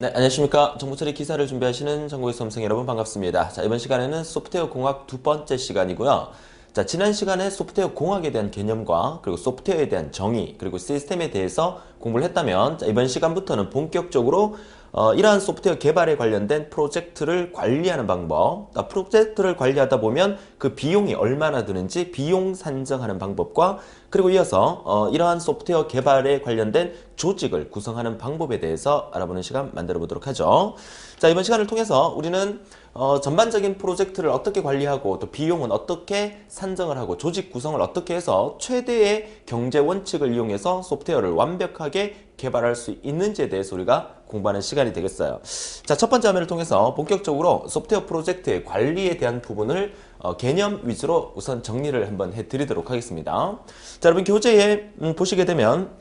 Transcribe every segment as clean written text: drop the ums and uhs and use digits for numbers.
네, 안녕하십니까. 정보처리 기사를 준비하시는 전국의 수험생 여러분 반갑습니다. 자, 이번 시간에는 소프트웨어 공학 두 번째 시간이고요. 자, 지난 시간에 소프트웨어 공학에 대한 개념과 그리고 소프트웨어에 대한 정의 그리고 시스템에 대해서 공부를 했다면 자, 이번 시간부터는 본격적으로 이러한 소프트웨어 개발에 관련된 프로젝트를 관리하는 방법, 프로젝트를 관리하다 보면 그 비용이 얼마나 드는지 비용 산정하는 방법과 그리고 이어서 이러한 소프트웨어 개발에 관련된 조직을 구성하는 방법에 대해서 알아보는 시간 만들어 보도록 하죠. 자, 이번 시간을 통해서 우리는 전반적인 프로젝트를 어떻게 관리하고 또 비용은 어떻게 산정을 하고 조직 구성을 어떻게 해서 최대의 경제 원칙을 이용해서 소프트웨어를 완벽하게 개발할 수 있는지에 대해서 우리가 공부하는 시간이 되겠어요. 자, 첫 번째 화면을 통해서 본격적으로 소프트웨어 프로젝트의 관리에 대한 부분을 개념 위주로 우선 정리를 한번 해드리도록 하겠습니다. 자, 여러분 교재에 보시게 되면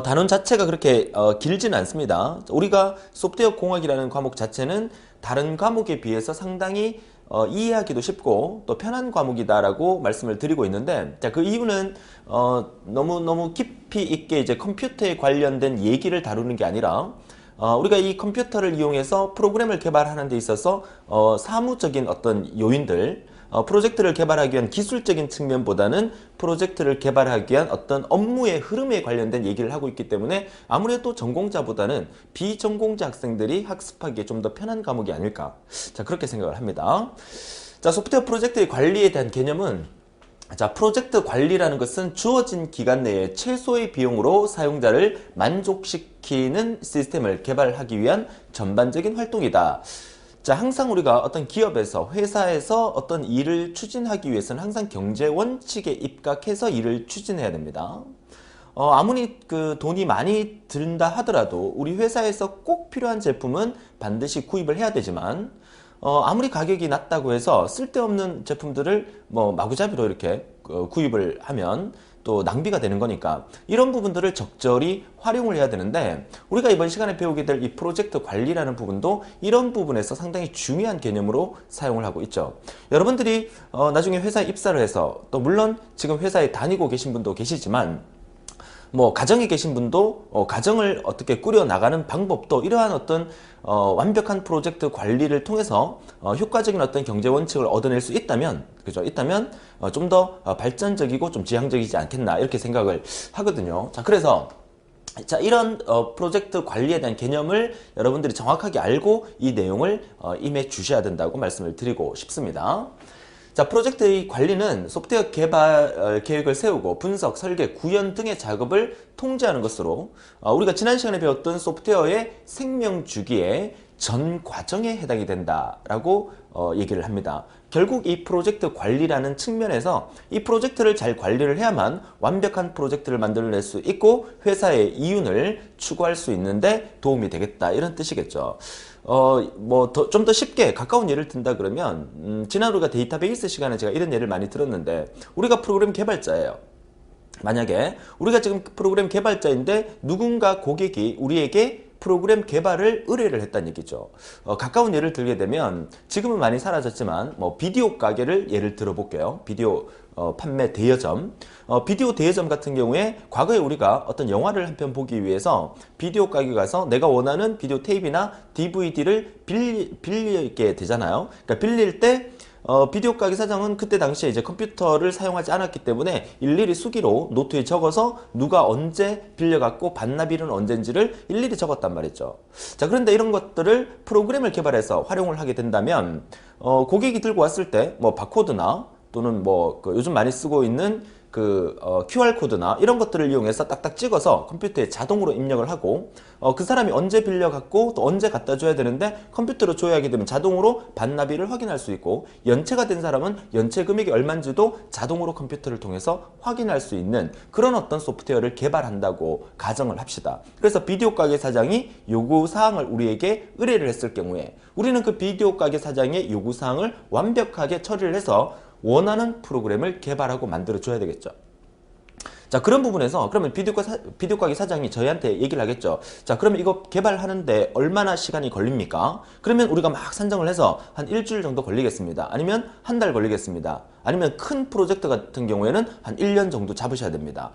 단원 자체가 그렇게 길지는 않습니다. 우리가 소프트웨어 공학이라는 과목 자체는 다른 과목에 비해서 상당히 이해하기도 쉽고 또 편한 과목이다라고 말씀을 드리고 있는데, 자, 그 이유는 너무 깊이 있게 이제 컴퓨터에 관련된 얘기를 다루는 게 아니라 우리가 이 컴퓨터를 이용해서 프로그램을 개발하는 데 있어서 사무적인 어떤 요인들, 프로젝트를 개발하기 위한 기술적인 측면보다는 프로젝트를 개발하기 위한 어떤 업무의 흐름에 관련된 얘기를 하고 있기 때문에 아무래도 전공자보다는 비전공자 학생들이 학습하기에 좀 더 편한 과목이 아닐까, 자, 그렇게 생각을 합니다. 자, 소프트웨어 프로젝트의 관리에 대한 개념은, 자, 프로젝트 관리라는 것은 주어진 기간 내에 최소의 비용으로 사용자를 만족시키는 시스템을 개발하기 위한 전반적인 활동이다. 자, 항상 우리가 어떤 기업에서, 회사에서 어떤 일을 추진하기 위해서는 항상 경제 원칙에 입각해서 일을 추진해야 됩니다. 아무리 그 돈이 많이 든다 하더라도 우리 회사에서 꼭 필요한 제품은 반드시 구입을 해야 되지만, 아무리 가격이 낮다고 해서 쓸데없는 제품들을 뭐 마구잡이로 이렇게 구입을 하면 또 낭비가 되는 거니까 이런 부분들을 적절히 활용을 해야 되는데, 우리가 이번 시간에 배우게 될 이 프로젝트 관리라는 부분도 이런 부분에서 상당히 중요한 개념으로 사용을 하고 있죠. 여러분들이 나중에 회사에 입사를 해서, 또 물론 지금 회사에 다니고 계신 분도 계시지만 뭐 가정에 계신 분도 가정을 어떻게 꾸려 나가는 방법도 이러한 어떤 완벽한 프로젝트 관리를 통해서 효과적인 어떤 경제 원칙을 얻어낼 수 있다면, 그죠? 있다면 좀 더 발전적이고 좀 지향적이지 않겠나 이렇게 생각을 하거든요. 자, 그래서 자, 이런 프로젝트 관리에 대한 개념을 여러분들이 정확하게 알고 이 내용을 임해 주셔야 된다고 말씀을 드리고 싶습니다. 자, 프로젝트의 관리는 소프트웨어 개발 계획을 세우고 분석, 설계, 구현 등의 작업을 통제하는 것으로 우리가 지난 시간에 배웠던 소프트웨어의 생명 주기의 전 과정에 해당이 된다라고 얘기를 합니다. 결국 이 프로젝트 관리라는 측면에서 이 프로젝트를 잘 관리를 해야만 완벽한 프로젝트를 만들어낼 수 있고 회사의 이윤을 추구할 수 있는데 도움이 되겠다, 이런 뜻이겠죠. 뭐 좀 더 쉽게 가까운 예를 든다 그러면 지난 우리가 데이터베이스 시간에 제가 이런 예를 많이 들었는데, 우리가 프로그램 개발자예요. 만약에 우리가 지금 프로그램 개발자인데 누군가 고객이 우리에게 프로그램 개발을 의뢰를 했다는 얘기죠. 가까운 예를 들게 되면 지금은 많이 사라졌지만 뭐 비디오 가게를 예를 들어 볼게요. 비디오 판매 대여점. 비디오 대여점 같은 경우에 과거에 우리가 어떤 영화를 한 편 보기 위해서 비디오 가게 가서 내가 원하는 비디오 테이프나 DVD를 빌리게 되잖아요. 그러니까 빌릴 때 비디오 가게 사장은 그때 당시에 이제 컴퓨터를 사용하지 않았기 때문에 일일이 수기로 노트에 적어서 누가 언제 빌려갖고 반납일은 언젠지를 일일이 적었단 말이죠. 자, 그런데 이런 것들을 프로그램을 개발해서 활용을 하게 된다면 고객이 들고 왔을 때 뭐 바코드나 또는 뭐 요즘 많이 쓰고 있는 QR코드나 이런 것들을 이용해서 딱딱 찍어서 컴퓨터에 자동으로 입력을 하고 그 사람이 언제 빌려갖고 또 언제 갖다 줘야 되는데 컴퓨터로 줘야 하게 되면 자동으로 반납일을 확인할 수 있고, 연체가 된 사람은 연체 금액이 얼마인지도 자동으로 컴퓨터를 통해서 확인할 수 있는 그런 어떤 소프트웨어를 개발한다고 가정을 합시다. 그래서 비디오 가게 사장이 요구사항을 우리에게 의뢰를 했을 경우에 우리는 그 비디오 가게 사장의 요구사항을 완벽하게 처리를 해서 원하는 프로그램을 개발하고 만들어 줘야 되겠죠. 자, 그런 부분에서 그러면 비디오 가게 사장이 저희한테 얘기를 하겠죠. 자, 그러면 이거 개발하는데 얼마나 시간이 걸립니까? 그러면 우리가 막 산정을 해서 한 일주일 정도 걸리겠습니다. 아니면 한 달 걸리겠습니다. 아니면 큰 프로젝트 같은 경우에는 한 1년 정도 잡으셔야 됩니다.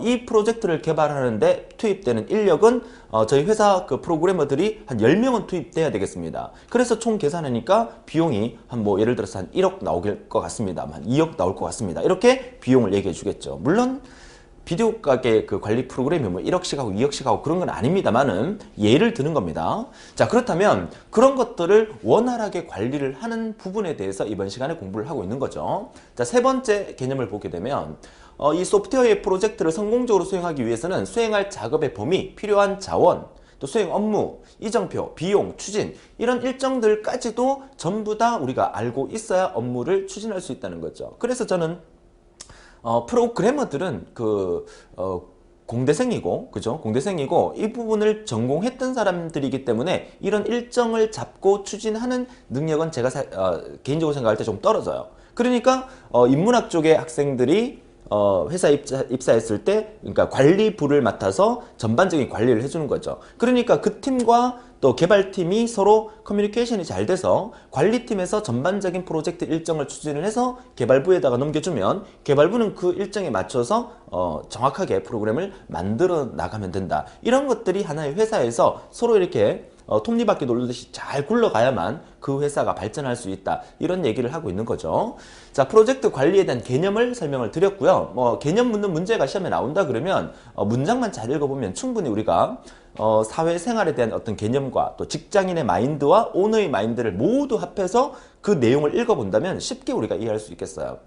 이 프로젝트를 개발하는데 투입되는 인력은 저희 회사 그 프로그래머들이 한 10명은 투입돼야 되겠습니다. 그래서 총 계산하니까 비용이 한 뭐 예를 들어서 한 1억 나올 것 같습니다. 한 2억 나올 것 같습니다. 이렇게 비용을 얘기해 주겠죠. 물론 비디오 가게 그 관리 프로그램이 뭐 1억씩 하고 2억씩 하고 그런 건 아닙니다만은 예를 드는 겁니다. 자, 그렇다면 그런 것들을 원활하게 관리를 하는 부분에 대해서 이번 시간에 공부를 하고 있는 거죠. 자, 세 번째 개념을 보게 되면 이 소프트웨어의 프로젝트를 성공적으로 수행하기 위해서는 수행할 작업의 범위, 필요한 자원, 또 수행 업무, 이정표, 비용, 추진 이런 일정들까지도 전부 다 우리가 알고 있어야 업무를 추진할 수 있다는 거죠. 그래서 저는 프로그래머들은 공대생이고, 그죠? 공대생이고, 이 부분을 전공했던 사람들이기 때문에 이런 일정을 잡고 추진하는 능력은 제가 개인적으로 생각할 때 좀 떨어져요. 그러니까, 인문학 쪽의 학생들이 회사에 입사했을 때, 그러니까 관리부를 맡아서 전반적인 관리를 해주는 거죠. 그러니까 그 팀과 또 개발팀이 서로 커뮤니케이션이 잘 돼서 관리팀에서 전반적인 프로젝트 일정을 추진을 해서 개발부에다가 넘겨주면 개발부는 그 일정에 맞춰서 정확하게 프로그램을 만들어 나가면 된다. 이런 것들이 하나의 회사에서 서로 이렇게 톱니바퀴 돌리듯이 잘 굴러가야만 그 회사가 발전할 수 있다. 이런 얘기를 하고 있는 거죠. 자, 프로젝트 관리에 대한 개념을 설명을 드렸고요. 개념 묻는 문제가 시험에 나온다 그러면 문장만 잘 읽어보면 충분히 우리가 사회생활에 대한 어떤 개념과 또 직장인의 마인드와 오너의 마인드를 모두 합해서 그 내용을 읽어본다면 쉽게 우리가 이해할 수 있겠어요.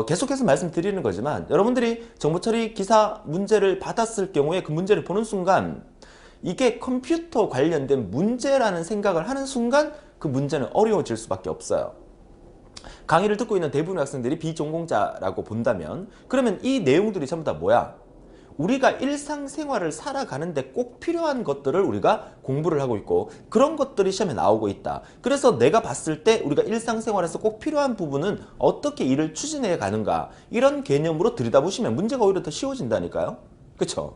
계속해서 말씀드리는 거지만 여러분들이 정보처리 기사 문제를 받았을 경우에 그 문제를 보는 순간 이게 컴퓨터 관련된 문제라는 생각을 하는 순간 그 문제는 어려워질 수밖에 없어요. 강의를 듣고 있는 대부분의 학생들이 비전공자라고 본다면 그러면 이 내용들이 전부 다 뭐야? 우리가 일상생활을 살아가는데 꼭 필요한 것들을 우리가 공부를 하고 있고 그런 것들이 시험에 나오고 있다. 그래서 내가 봤을 때 우리가 일상생활에서 꼭 필요한 부분은 어떻게 일을 추진해 가는가 이런 개념으로 들여다보시면 문제가 오히려 더 쉬워진다니까요. 그쵸?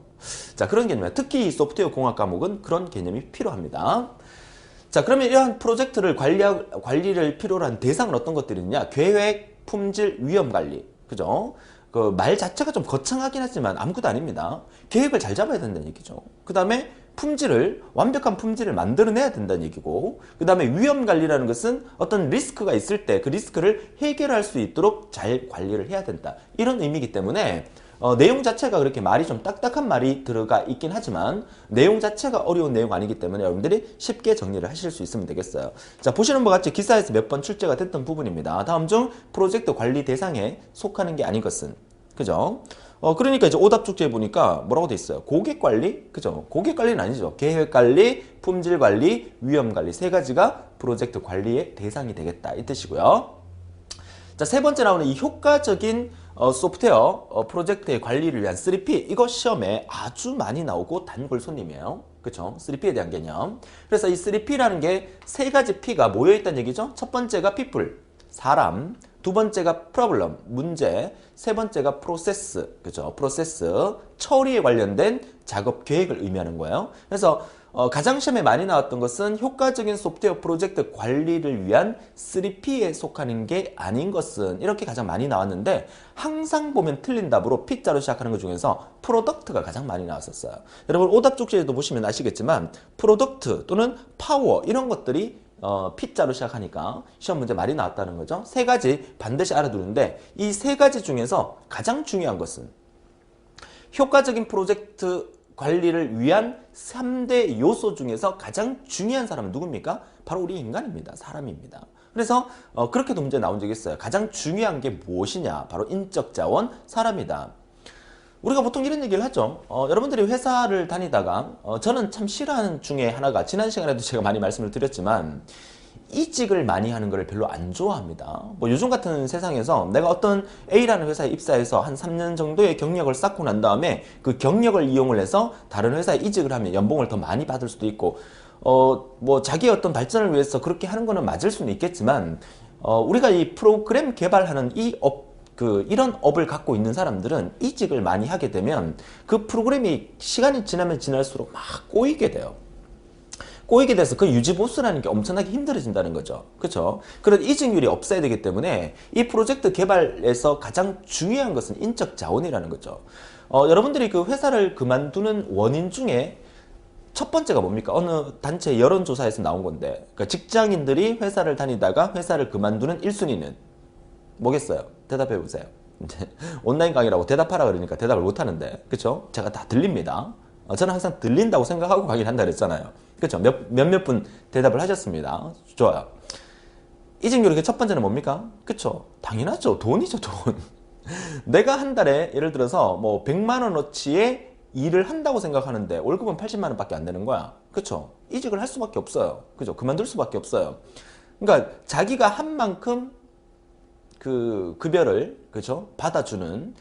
자, 그런 개념이야. 특히 이 소프트웨어 공학 과목은 그런 개념이 필요합니다. 자, 그러면 이러한 프로젝트를 관리를 필요로 한 대상은 어떤 것들이 있냐? 계획, 품질, 위험 관리. 그죠? 그 말 자체가 좀 거창하긴 하지만 아무것도 아닙니다. 계획을 잘 잡아야 된다는 얘기죠. 그 다음에 완벽한 품질을 만들어내야 된다는 얘기고, 그 다음에 위험 관리라는 것은 어떤 리스크가 있을 때 그 리스크를 해결할 수 있도록 잘 관리를 해야 된다. 이런 의미이기 때문에 내용 자체가 그렇게 말이 좀 딱딱한 말이 들어가 있긴 하지만 내용 자체가 어려운 내용 아니기 때문에 여러분들이 쉽게 정리를 하실 수 있으면 되겠어요. 자, 보시는 것 같이 기사에서 몇 번 출제가 됐던 부분입니다. 다음 중 프로젝트 관리 대상에 속하는 게 아닌 것은, 그죠? 그러니까 이제 오답 축제에 보니까 뭐라고 돼 있어요? 고객 관리? 그죠? 고객 관리는 아니죠. 계획 관리, 품질 관리, 위험 관리 세 가지가 프로젝트 관리의 대상이 되겠다. 이 뜻이고요. 자, 세 번째 나오는 이 효과적인 소프트웨어 프로젝트의 관리를 위한 3P. 이거 시험에 아주 많이 나오고 단골 손님이에요. 그쵸? 3P에 대한 개념. 그래서 이 3P라는 게 세 가지 P가 모여있다는 얘기죠. 첫 번째가 people, 사람. 두 번째가 problem, 문제. 세 번째가 process, 그죠? process, 처리에 관련된 작업 계획을 의미하는 거예요. 그래서 가장 시험에 많이 나왔던 것은 효과적인 소프트웨어 프로젝트 관리를 위한 3P에 속하는 게 아닌 것은, 이렇게 가장 많이 나왔는데 항상 보면 틀린 답으로 P자로 시작하는 것 중에서 프로덕트가 가장 많이 나왔었어요. 여러분 오답 쪽지에도 보시면 아시겠지만 프로덕트 또는 파워 이런 것들이 P자로 시작하니까 시험 문제 많이 나왔다는 거죠. 세 가지 반드시 알아두는데 이 세 가지 중에서 가장 중요한 것은 효과적인 프로젝트 관리를 위한 3대 요소 중에서 가장 중요한 사람은 누굽니까? 바로 우리 인간입니다. 사람입니다. 그래서 그렇게도 문제 나온 적이 있어요. 가장 중요한 게 무엇이냐? 바로 인적 자원, 사람이다. 우리가 보통 이런 얘기를 하죠. 여러분들이 회사를 다니다가 저는 참 싫어하는 중에 하나가, 지난 시간에도 제가 많이 말씀을 드렸지만 이직을 많이 하는 걸 별로 안 좋아합니다. 뭐 요즘 같은 세상에서 내가 어떤 A라는 회사에 입사해서 한 3년 정도의 경력을 쌓고 난 다음에 그 경력을 이용을 해서 다른 회사에 이직을 하면 연봉을 더 많이 받을 수도 있고 뭐 자기의 어떤 발전을 위해서 그렇게 하는 거는 맞을 수는 있겠지만 우리가 이 프로그램 개발하는 이런 업을 갖고 있는 사람들은 이직을 많이 하게 되면 그 프로그램이 시간이 지나면 지날수록 막 꼬이게 돼요. 꼬이게 돼서 그 유지 보수라는 게 엄청나게 힘들어진다는 거죠. 그렇죠? 그런 이직률이 없어야 되기 때문에 이 프로젝트 개발에서 가장 중요한 것은 인적 자원이라는 거죠. 여러분들이 그 회사를 그만두는 원인 중에 첫 번째가 뭡니까? 어느 단체 여론조사에서 나온 건데, 그러니까 직장인들이 회사를 다니다가 회사를 그만두는 1순위는 뭐겠어요? 대답해 보세요. 이제 온라인 강의라고 대답하라 그러니까 대답을 못 하는데, 그쵸? 제가 다 들립니다. 저는 항상 들린다고 생각하고 강의를 한다 그랬잖아요. 그쵸? 몇몇 분 대답을 하셨습니다. 좋아요. 이직률이 그 첫 번째는 뭡니까? 그쵸? 당연하죠. 돈이죠, 돈. 내가 한 달에 예를 들어서 뭐 100만 원어치의 일을 한다고 생각하는데 월급은 80만 원밖에 안 되는 거야. 그쵸? 이직을 할 수밖에 없어요. 그죠? 그만둘 수밖에 없어요. 그러니까 자기가 한 만큼 그 급여를, 그죠? 받아주는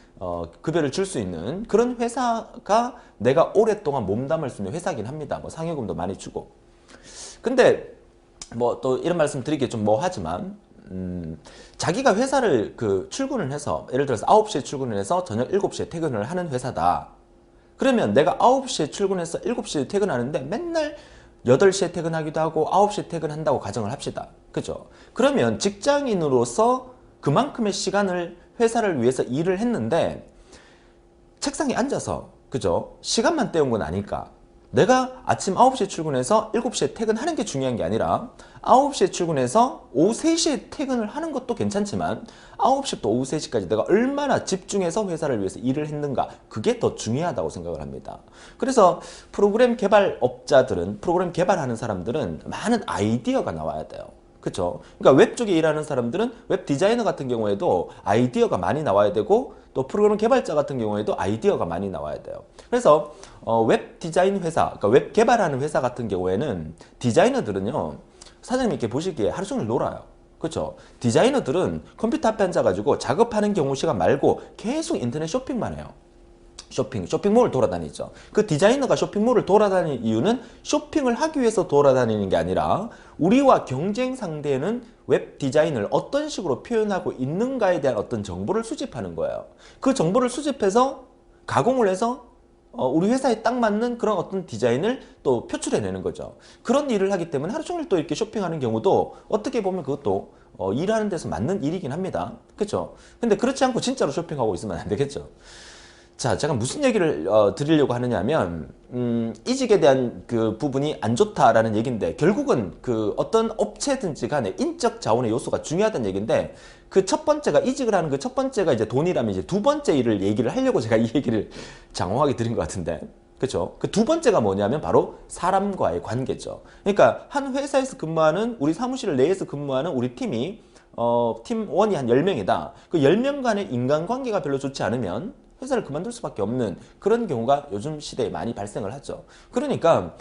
급여를 줄 수 있는 그런 회사가 내가 오랫동안 몸담을 수 있는 회사긴 합니다. 뭐 상여금도 많이 주고. 근데 뭐 또 이런 말씀 드리기 좀 뭐하지만 자기가 회사를 그 출근을 해서 예를 들어서 9시에 출근을 해서 저녁 7시에 퇴근을 하는 회사다. 그러면 내가 9시에 출근해서 7시에 퇴근하는데 맨날 8시에 퇴근하기도 하고 9시에 퇴근한다고 가정을 합시다. 그죠? 그러면 직장인으로서 그만큼의 시간을 회사를 위해서 일을 했는데 책상에 앉아서, 그죠? 시간만 때운 건 아닐까? 내가 아침 9시에 출근해서 7시에 퇴근하는 게 중요한 게 아니라 9시에 출근해서 오후 3시에 퇴근을 하는 것도 괜찮지만 9시부터 오후 3시까지 내가 얼마나 집중해서 회사를 위해서 일을 했는가, 그게 더 중요하다고 생각을 합니다. 그래서 프로그램 개발업자들은, 프로그램 개발하는 사람들은 많은 아이디어가 나와야 돼요. 그쵸? 그러니까 웹 쪽에 일하는 사람들은 웹 디자이너 같은 경우에도 아이디어가 많이 나와야 되고, 또 프로그램 개발자 같은 경우에도 아이디어가 많이 나와야 돼요. 그래서 웹 디자인 회사, 그러니까 웹 개발하는 회사 같은 경우에는 디자이너들은요, 사장님 이렇게 보시기에 하루 종일 놀아요. 그렇죠? 디자이너들은 컴퓨터 앞에 앉아가지고 작업하는 경우 시간 말고 계속 인터넷 쇼핑만 해요. 쇼핑몰을 돌아다니죠. 그 디자이너가 쇼핑몰을 돌아다니는 이유는 쇼핑을 하기 위해서 돌아다니는 게 아니라 우리와 경쟁 상대는 웹 디자인을 어떤 식으로 표현하고 있는가에 대한 어떤 정보를 수집하는 거예요. 그 정보를 수집해서 가공을 해서 우리 회사에 딱 맞는 그런 어떤 디자인을 또 표출해내는 거죠. 그런 일을 하기 때문에 하루 종일 또 이렇게 쇼핑하는 경우도 어떻게 보면 그것도 일하는 데서 맞는 일이긴 합니다. 그렇죠? 근데 그렇지 않고 진짜로 쇼핑하고 있으면 안 되겠죠. 자, 제가 무슨 얘기를 드리려고 하느냐면 이직에 대한 그 부분이 안 좋다라는 얘기인데, 결국은 그 어떤 업체든지 간에 인적 자원의 요소가 중요하다는 얘기인데, 그 첫 번째가, 이직을 하는 그 첫 번째가 이제 돈이라면, 이제 두 번째 일을 얘기를 하려고 제가 이 얘기를 장황하게 드린 것 같은데, 그렇죠? 그 두 번째가 뭐냐면 바로 사람과의 관계죠. 그러니까 한 회사에서 근무하는, 우리 사무실 내에서 근무하는 우리 팀이 팀원이 한 10명이다. 그 10명 간의 인간관계가 별로 좋지 않으면 회사를 그만둘 수밖에 없는 그런 경우가 요즘 시대에 많이 발생을 하죠. 그러니까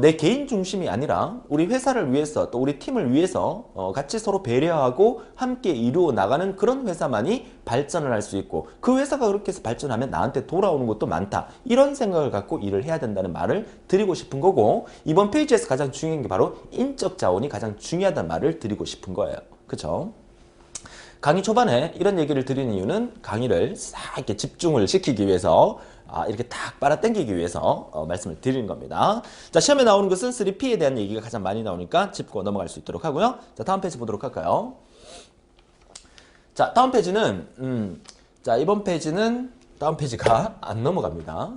내 개인 중심이 아니라 우리 회사를 위해서, 또 우리 팀을 위해서 같이 서로 배려하고 함께 이루어 나가는 그런 회사만이 발전을 할 수 있고, 그 회사가 그렇게 해서 발전하면 나한테 돌아오는 것도 많다, 이런 생각을 갖고 일을 해야 된다는 말을 드리고 싶은 거고, 이번 페이지에서 가장 중요한 게 바로 인적 자원이 가장 중요하다는 말을 드리고 싶은 거예요. 그쵸? 강의 초반에 이런 얘기를 드리는 이유는 강의를 싹 이렇게 집중을 시키기 위해서, 이렇게 딱 빨아당기기 위해서 말씀을 드리는 겁니다. 자, 시험에 나오는 것은 3P에 대한 얘기가 가장 많이 나오니까 짚고 넘어갈 수 있도록 하고요. 자, 다음 페이지 보도록 할까요? 자, 다음 페이지는 자, 이번 페이지는 다음 페이지가 안 넘어갑니다.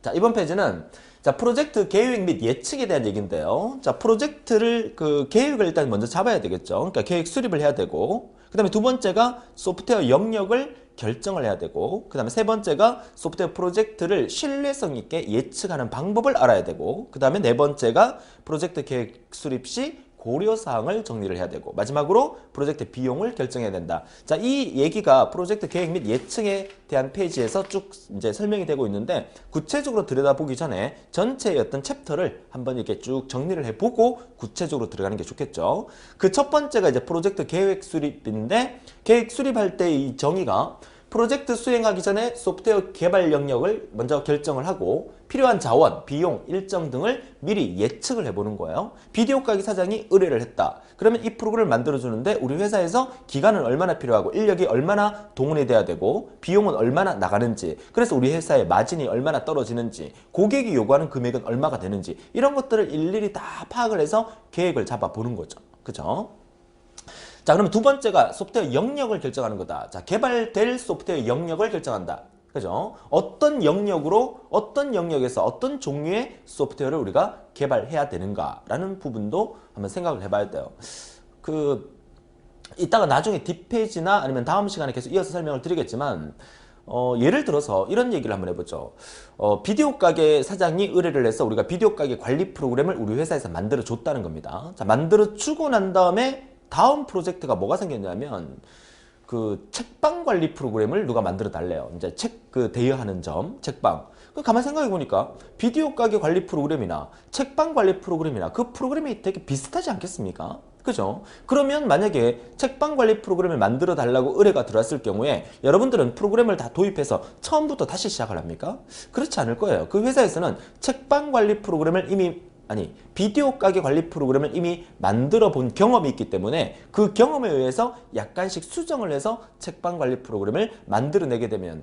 자, 이번 페이지는 자, 프로젝트 계획 및 예측에 대한 얘기인데요. 자, 프로젝트를 그 계획을 일단 먼저 잡아야 되겠죠. 그러니까 계획 수립을 해야 되고, 그 다음에 두 번째가 소프트웨어 영역을 결정을 해야 되고, 그 다음에 세 번째가 소프트웨어 프로젝트를 신뢰성 있게 예측하는 방법을 알아야 되고, 그 다음에 네 번째가 프로젝트 계획 수립 시 고려사항을 정리를 해야 되고, 마지막으로 프로젝트 비용을 결정해야 된다. 자, 이 얘기가 프로젝트 계획 및 예측에 대한 페이지에서 쭉 이제 설명이 되고 있는데, 구체적으로 들여다보기 전에 전체의 어떤 챕터를 한번 이렇게 쭉 정리를 해보고 구체적으로 들어가는 게 좋겠죠. 그 첫 번째가 이제 프로젝트 계획 수립인데, 계획 수립할 때 이 정의가 프로젝트 수행하기 전에 소프트웨어 개발 영역을 먼저 결정을 하고 필요한 자원, 비용, 일정 등을 미리 예측을 해보는 거예요. 비디오 가게 사장이 의뢰를 했다. 그러면 이 프로그램을 만들어주는데 우리 회사에서 기간은 얼마나 필요하고 인력이 얼마나 동원이 돼야 되고 비용은 얼마나 나가는지, 그래서 우리 회사의 마진이 얼마나 떨어지는지, 고객이 요구하는 금액은 얼마가 되는지, 이런 것들을 일일이 다 파악을 해서 계획을 잡아보는 거죠. 그죠? 자, 그러면 두 번째가 소프트웨어 영역을 결정하는 거다. 자, 개발될 소프트웨어 영역을 결정한다. 그죠? 어떤 영역으로, 어떤 영역에서 어떤 종류의 소프트웨어를 우리가 개발해야 되는가라는 부분도 한번 생각을 해봐야 돼요. 이따가 나중에 뒷페이지나 아니면 다음 시간에 계속 이어서 설명을 드리겠지만, 예를 들어서 이런 얘기를 한번 해보죠. 비디오 가게 사장이 의뢰를 해서 우리가 비디오 가게 관리 프로그램을 우리 회사에서 만들어 줬다는 겁니다. 자, 만들어 주고 난 다음에 다음 프로젝트가 뭐가 생겼냐면 책방 관리 프로그램을 누가 만들어 달래요. 이제 대여하는 점, 책방. 가만히 생각해 보니까 비디오 가게 관리 프로그램이나 책방 관리 프로그램이나 그 프로그램이 되게 비슷하지 않겠습니까? 그죠? 그러면 만약에 책방 관리 프로그램을 만들어 달라고 의뢰가 들어왔을 경우에 여러분들은 프로그램을 다 도입해서 처음부터 다시 시작을 합니까? 그렇지 않을 거예요. 그 회사에서는 책방 관리 프로그램을 비디오 가게 관리 프로그램을 이미 만들어 본 경험이 있기 때문에 그 경험에 의해서 약간씩 수정을 해서 책방 관리 프로그램을 만들어내게 되면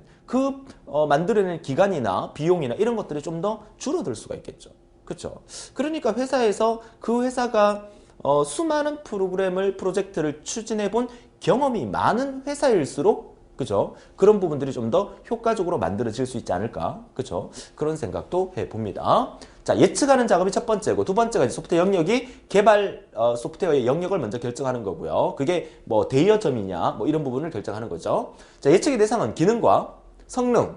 만들어낸 기간이나 비용이나 이런 것들이 좀 더 줄어들 수가 있겠죠. 그렇죠? 그러니까 회사에서 그 회사가 수많은 프로젝트를 추진해 본 경험이 많은 회사일수록, 그죠? 그런 부분들이 좀 더 효과적으로 만들어질 수 있지 않을까? 그죠? 그런 생각도 해봅니다. 자, 예측하는 작업이 첫 번째고, 두 번째가 이제 소프트웨어 영역이 개발 소프트웨어의 영역을 먼저 결정하는 거고요. 그게 뭐 대여점이냐, 뭐 이런 부분을 결정하는 거죠. 자, 예측의 대상은 기능과 성능,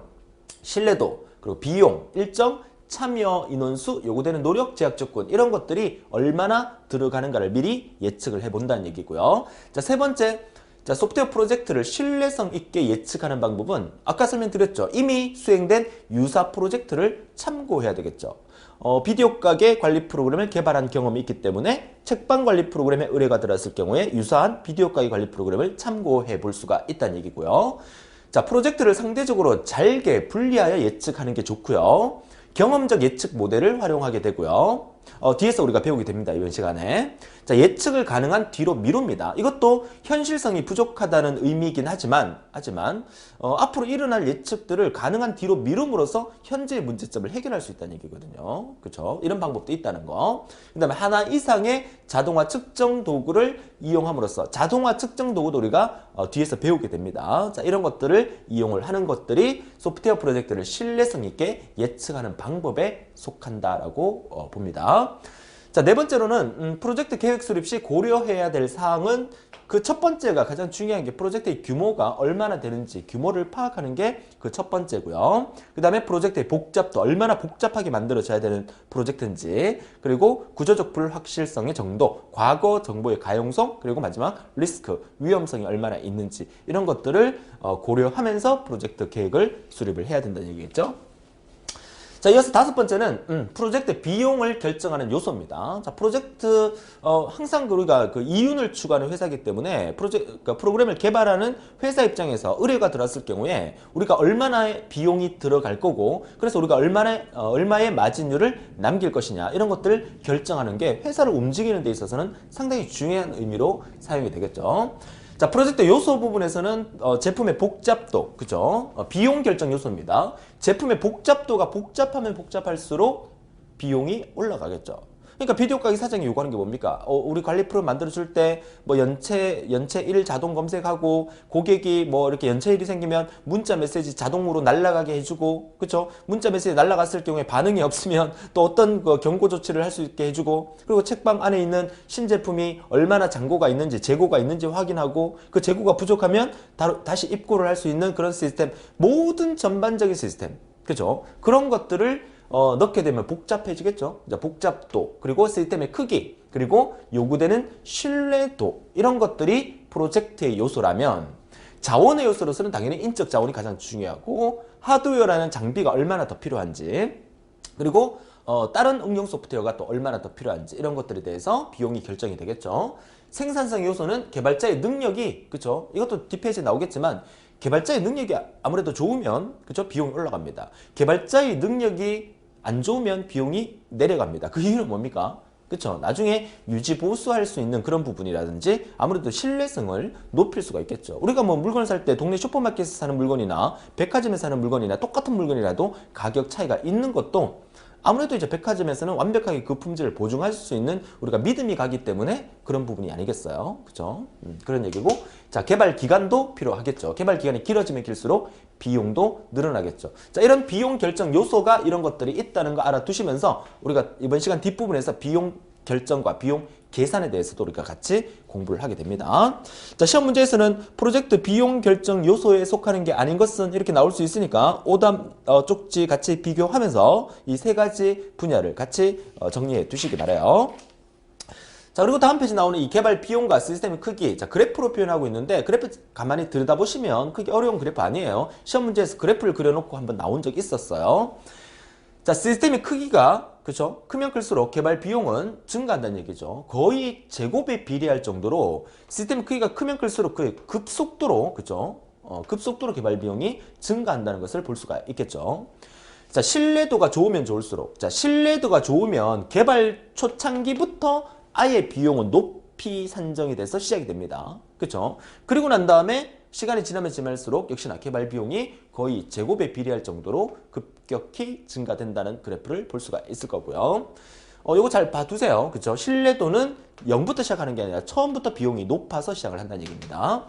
신뢰도, 그리고 비용, 일정, 참여 인원수, 요구되는 노력, 제약 조건, 이런 것들이 얼마나 들어가는가를 미리 예측을 해본다는 얘기고요. 자, 세 번째, 자, 소프트웨어 프로젝트를 신뢰성 있게 예측하는 방법은 아까 설명드렸죠. 이미 수행된 유사 프로젝트를 참고해야 되겠죠. 비디오 가게 관리 프로그램을 개발한 경험이 있기 때문에 책방 관리 프로그램에 의뢰가 들어왔을 경우에 유사한 비디오 가게 관리 프로그램을 참고해 볼 수가 있다는 얘기고요. 자, 프로젝트를 상대적으로 잘게 분리하여 예측하는 게 좋고요. 경험적 예측 모델을 활용하게 되고요. 뒤에서 우리가 배우게 됩니다. 이번 시간에. 자, 예측을 가능한 뒤로 미룹니다. 이것도 현실성이 부족하다는 의미이긴 하지만 앞으로 일어날 예측들을 가능한 뒤로 미룸으로써 현재의 문제점을 해결할 수 있다는 얘기거든요. 그렇죠? 이런 방법도 있다는 거. 그 다음에 하나 이상의 자동화 측정 도구를 이용함으로써, 자동화 측정 도구도 우리가 뒤에서 배우게 됩니다. 자, 이런 것들을 이용을 하는 것들이 소프트웨어 프로젝트를 신뢰성 있게 예측하는 방법에 속한다라고 봅니다. 자, 네 번째로는 프로젝트 계획 수립 시 고려해야 될 사항은, 그 첫 번째가 가장 중요한 게 프로젝트의 규모가 얼마나 되는지 규모를 파악하는 게 그 첫 번째고요. 그 다음에 프로젝트의 복잡도, 얼마나 복잡하게 만들어져야 되는 프로젝트인지, 그리고 구조적 불확실성의 정도, 과거 정보의 가용성, 그리고 마지막 리스크, 위험성이 얼마나 있는지, 이런 것들을 고려하면서 프로젝트 계획을 수립을 해야 된다는 얘기겠죠. 자, 이어서 다섯 번째는 프로젝트 비용을 결정하는 요소입니다. 자, 프로젝트 항상 우리가 이윤을 추구하는 회사이기 때문에 그러니까 프로그램을 개발하는 회사 입장에서 의뢰가 들어왔을 경우에 우리가 얼마나의 비용이 들어갈 거고, 그래서 우리가 얼마의 마진율을 남길 것이냐, 이런 것들을 결정하는 게 회사를 움직이는 데 있어서는 상당히 중요한 의미로 사용이 되겠죠. 자, 프로젝트 요소 부분에서는 제품의 복잡도, 그죠? 비용 결정 요소입니다. 제품의 복잡도가 복잡하면 복잡할수록 비용이 올라가겠죠. 그러니까 비디오 가게 사장이 요구하는 게 뭡니까? 우리 관리 프로 만들어줄 때 뭐 연체 1 자동 검색하고, 고객이 뭐 이렇게 연체 일이 생기면 문자 메시지 자동으로 날아가게 해주고, 그쵸? 문자 메시지 날아갔을 경우에 반응이 없으면 또 어떤 경고 조치를 할 수 있게 해주고, 그리고 책방 안에 있는 신제품이 얼마나 잔고가 있는지, 재고가 있는지 확인하고, 그 재고가 부족하면 다시 입고를 할 수 있는 그런 시스템, 모든 전반적인 시스템, 그죠? 그런 것들을 넣게 되면 복잡해지겠죠. 복잡도, 그리고 시스템의 크기, 그리고 요구되는 신뢰도, 이런 것들이 프로젝트의 요소라면, 자원의 요소로서는 당연히 인적 자원이 가장 중요하고, 하드웨어라는 장비가 얼마나 더 필요한지, 그리고 다른 응용 소프트웨어가 또 얼마나 더 필요한지, 이런 것들에 대해서 비용이 결정이 되겠죠. 생산성 요소는 개발자의 능력이, 그쵸? 이것도 뒷페이지에 나오겠지만 개발자의 능력이 아무래도 좋으면 그죠? 비용이 올라갑니다. 개발자의 능력이 안 좋으면 비용이 내려갑니다. 그 이유는 뭡니까? 그쵸? 나중에 유지 보수할 수 있는 그런 부분이라든지 아무래도 신뢰성을 높일 수가 있겠죠. 우리가 뭐 물건을 살 때 동네 슈퍼마켓에서 사는 물건이나 백화점에서 사는 물건이나 똑같은 물건이라도 가격 차이가 있는 것도 아무래도 이제 백화점에서는 완벽하게 그 품질을 보증할 수 있는 우리가 믿음이 가기 때문에 그런 부분이 아니겠어요. 그죠? 그런 얘기고. 자, 개발 기간도 필요하겠죠. 개발 기간이 길어지면 길수록 비용도 늘어나겠죠. 자, 이런 비용 결정 요소가 이런 것들이 있다는 거 알아두시면서 우리가 이번 시간 뒷부분에서 비용 결정과 비용 계산에 대해서도 우리가 같이 공부를 하게 됩니다. 자, 시험 문제에서는 프로젝트 비용 결정 요소에 속하는 게 아닌 것은 이렇게 나올 수 있으니까 오답 쪽지 같이 비교하면서 이 세 가지 분야를 같이 정리해 두시기 바라요. 자, 그리고 다음 페이지 나오는 이 개발 비용과 시스템의 크기. 자, 그래프로 표현하고 있는데 그래프 가만히 들여다보시면 크게 어려운 그래프 아니에요. 시험 문제에서 그래프를 그려놓고 한번 나온 적이 있었어요. 자, 시스템의 크기가 그죠? 크면 클수록 개발 비용은 증가한다는 얘기죠. 거의 제곱에 비례할 정도로 시스템 크기가 크면 클수록 그 급속도로 그죠? 급속도로 개발 비용이 증가한다는 것을 볼 수가 있겠죠. 자, 신뢰도가 좋으면 좋을수록 자, 신뢰도가 좋으면 개발 초창기부터 아예 비용은 높이 산정이 돼서 시작이 됩니다. 그렇죠? 그리고 난 다음에 시간이 지나면 지날수록 역시나 개발 비용이 거의 제곱에 비례할 정도로 급격히 증가된다는 그래프를 볼 수가 있을 거고요. 요거 잘 봐두세요. 그죠? 신뢰도는 0부터 시작하는 게 아니라 처음부터 비용이 높아서 시작을 한다는 얘기입니다.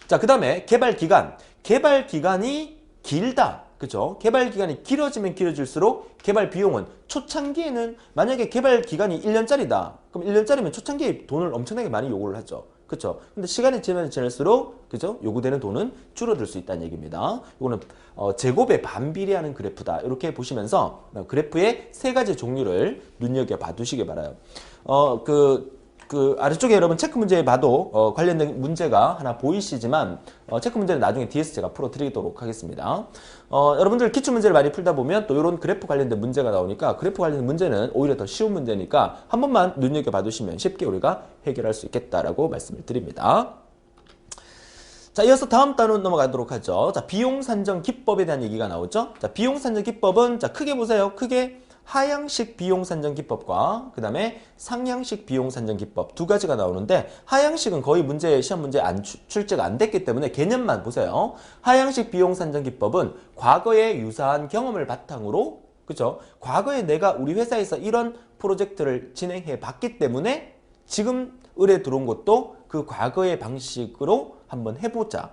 자, 그 다음에 개발 기간. 개발 기간이 길다. 그죠? 개발 기간이 길어지면 길어질수록 개발 비용은 초창기에는 만약에 개발 기간이 1년짜리다. 그럼 1년짜리면 초창기에 돈을 엄청나게 많이 요구를 하죠. 그쵸? 근데 시간이 지나면 지날수록 그죠? 요구되는 돈은 줄어들 수 있다는 얘기입니다. 이거는 제곱에 반비례하는 그래프다. 이렇게 보시면서 그래프의 세 가지 종류를 눈여겨봐 두시기 바라요. 아래쪽에 여러분 체크 문제에 봐도 관련된 문제가 하나 보이시지만 체크 문제는 나중에 뒤에서 제가 풀어드리도록 하겠습니다. 여러분들 기출문제를 많이 풀다 보면 또 이런 그래프 관련된 문제가 나오니까 그래프 관련된 문제는 오히려 더 쉬운 문제니까 한 번만 눈여겨봐 두시면 쉽게 우리가 해결할 수 있겠다라고 말씀을 드립니다. 자, 이어서 다음 단원 넘어가도록 하죠. 자, 비용 산정 기법에 대한 얘기가 나오죠. 자, 비용 산정 기법은 자, 크게 보세요. 크게 하향식 비용 산정 기법과 그 다음에 상향식 비용 산정 기법 두 가지가 나오는데 하향식은 거의 시험 문제에 출제가 안 됐기 때문에 개념만 보세요. 하향식 비용 산정 기법은 과거의 유사한 경험을 바탕으로 그죠? 과거에 내가 우리 회사에서 이런 프로젝트를 진행해 봤기 때문에 지금 의뢰 들어온 것도 그 과거의 방식으로 한번 해보자.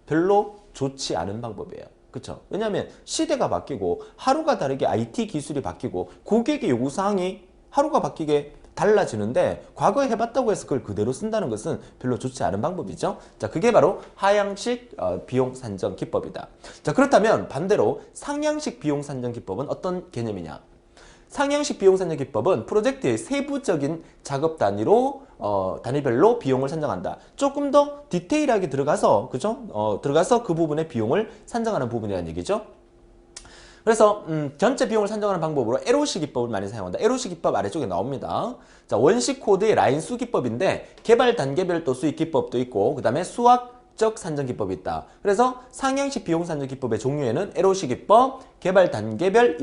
별로 좋지 않은 방법이에요. 그쵸? 왜냐하면 시대가 바뀌고 하루가 다르게 IT 기술이 바뀌고 고객의 요구사항이 하루가 바뀌게 달라지는데 과거에 해봤다고 해서 그걸 그대로 쓴다는 것은 별로 좋지 않은 방법이죠. 자, 그게 바로 하향식 비용 산정 기법이다. 자, 그렇다면 반대로 상향식 비용 산정 기법은 어떤 개념이냐? 상향식 비용 산정 기법은 프로젝트의 세부적인 작업 단위별로 비용을 산정한다. 조금 더 디테일하게 들어가서, 그죠? 들어가서 그 부분의 비용을 산정하는 부분이라는 얘기죠. 그래서 전체 비용을 산정하는 방법으로 LOC 기법을 많이 사용한다. LOC 기법 아래쪽에 나옵니다. 자, 원식 코드의 라인 수 기법인데 개발 단계별 또 수익 기법도 있고 그 다음에 수학적 산정 기법이 있다. 그래서 상향식 비용 산정 기법의 종류에는 LOC 기법, 개발 단계별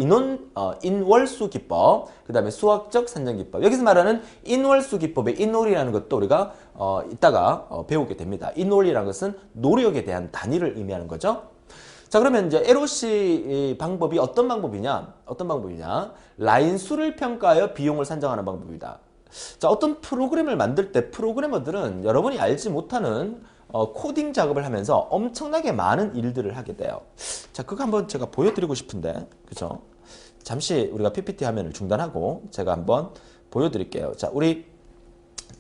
인월수 기법, 그 다음에 수학적 산정 기법. 여기서 말하는 인월수 기법의 인월이라는 것도 우리가 이따가 배우게 됩니다. 인월이라는 것은 노력에 대한 단위를 의미하는 거죠. 자, 그러면 이제 LOC 방법이 어떤 방법이냐? 라인 수를 평가하여 비용을 산정하는 방법이다. 자, 어떤 프로그램을 만들 때 프로그래머들은 여러분이 알지 못하는 코딩 작업을 하면서 엄청나게 많은 일들을 하게 돼요. 자, 그거 한번 제가 보여드리고 싶은데, 그죠? 잠시 우리가 PPT 화면을 중단하고 제가 한번 보여드릴게요. 자,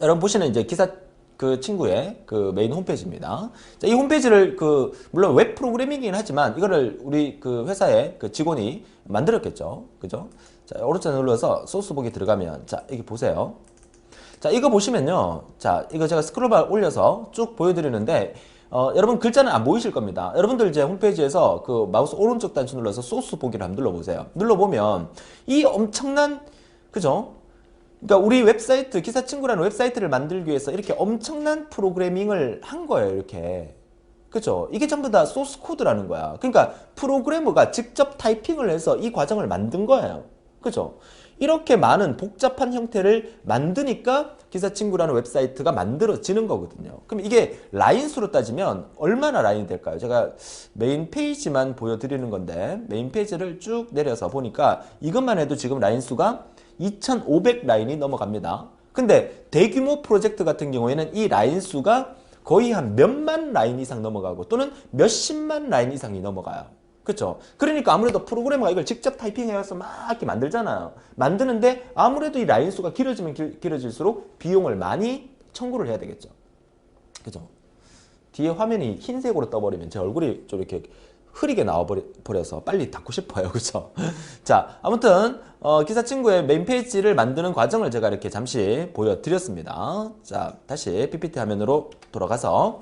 여러분 보시는 이제 기사 그 친구의 그 메인 홈페이지입니다. 자, 이 홈페이지를 물론 웹 프로그래밍이긴 하지만 이거를 우리 그 회사의 그 직원이 만들었겠죠. 그죠? 자, 오른쪽 눌러서 소스 보기 들어가면 자, 여기 보세요. 자, 이거 보시면요. 자, 이거 제가 스크롤바 올려서 쭉 보여드리는데 여러분 글자는 안 보이실 겁니다. 여러분들 이제 홈페이지에서 그 마우스 오른쪽 단추 눌러서 소스 보기를 한번 눌러보세요. 눌러보면 이 엄청난 그죠? 그러니까 우리 웹사이트, 기사친구라는 웹사이트를 만들기 위해서 이렇게 엄청난 프로그래밍을 한 거예요. 이렇게. 그죠? 이게 전부 다 소스 코드라는 거야. 그러니까 프로그래머가 직접 타이핑을 해서 이 과정을 만든 거예요. 그죠? 이렇게 많은 복잡한 형태를 만드니까 기사친구라는 웹사이트가 만들어지는 거거든요. 그럼 이게 라인 수로 따지면 얼마나 라인이 될까요? 제가 메인 페이지만 보여드리는 건데 메인 페이지를 쭉 내려서 보니까 이것만 해도 지금 라인 수가 2500 라인이 넘어갑니다. 근데 대규모 프로젝트 같은 경우에는 이 라인 수가 거의 한 몇만 라인 이상 넘어가고 또는 몇십만 라인 이상이 넘어가요. 그렇죠? 그러니까 아무래도 프로그래머가 이걸 직접 타이핑해서 막 이렇게 만들잖아요. 만드는데 아무래도 이 라인 수가 길어지면 길어질수록 비용을 많이 청구를 해야 되겠죠. 그죠? 뒤에 화면이 흰색으로 떠버리면 제 얼굴이 좀 이렇게 흐리게 나와버려서 빨리 닫고 싶어요. 그죠? 자, 아무튼 기사 친구의 메인 페이지를 만드는 과정을 제가 이렇게 잠시 보여드렸습니다. 자, 다시 PPT 화면으로 돌아가서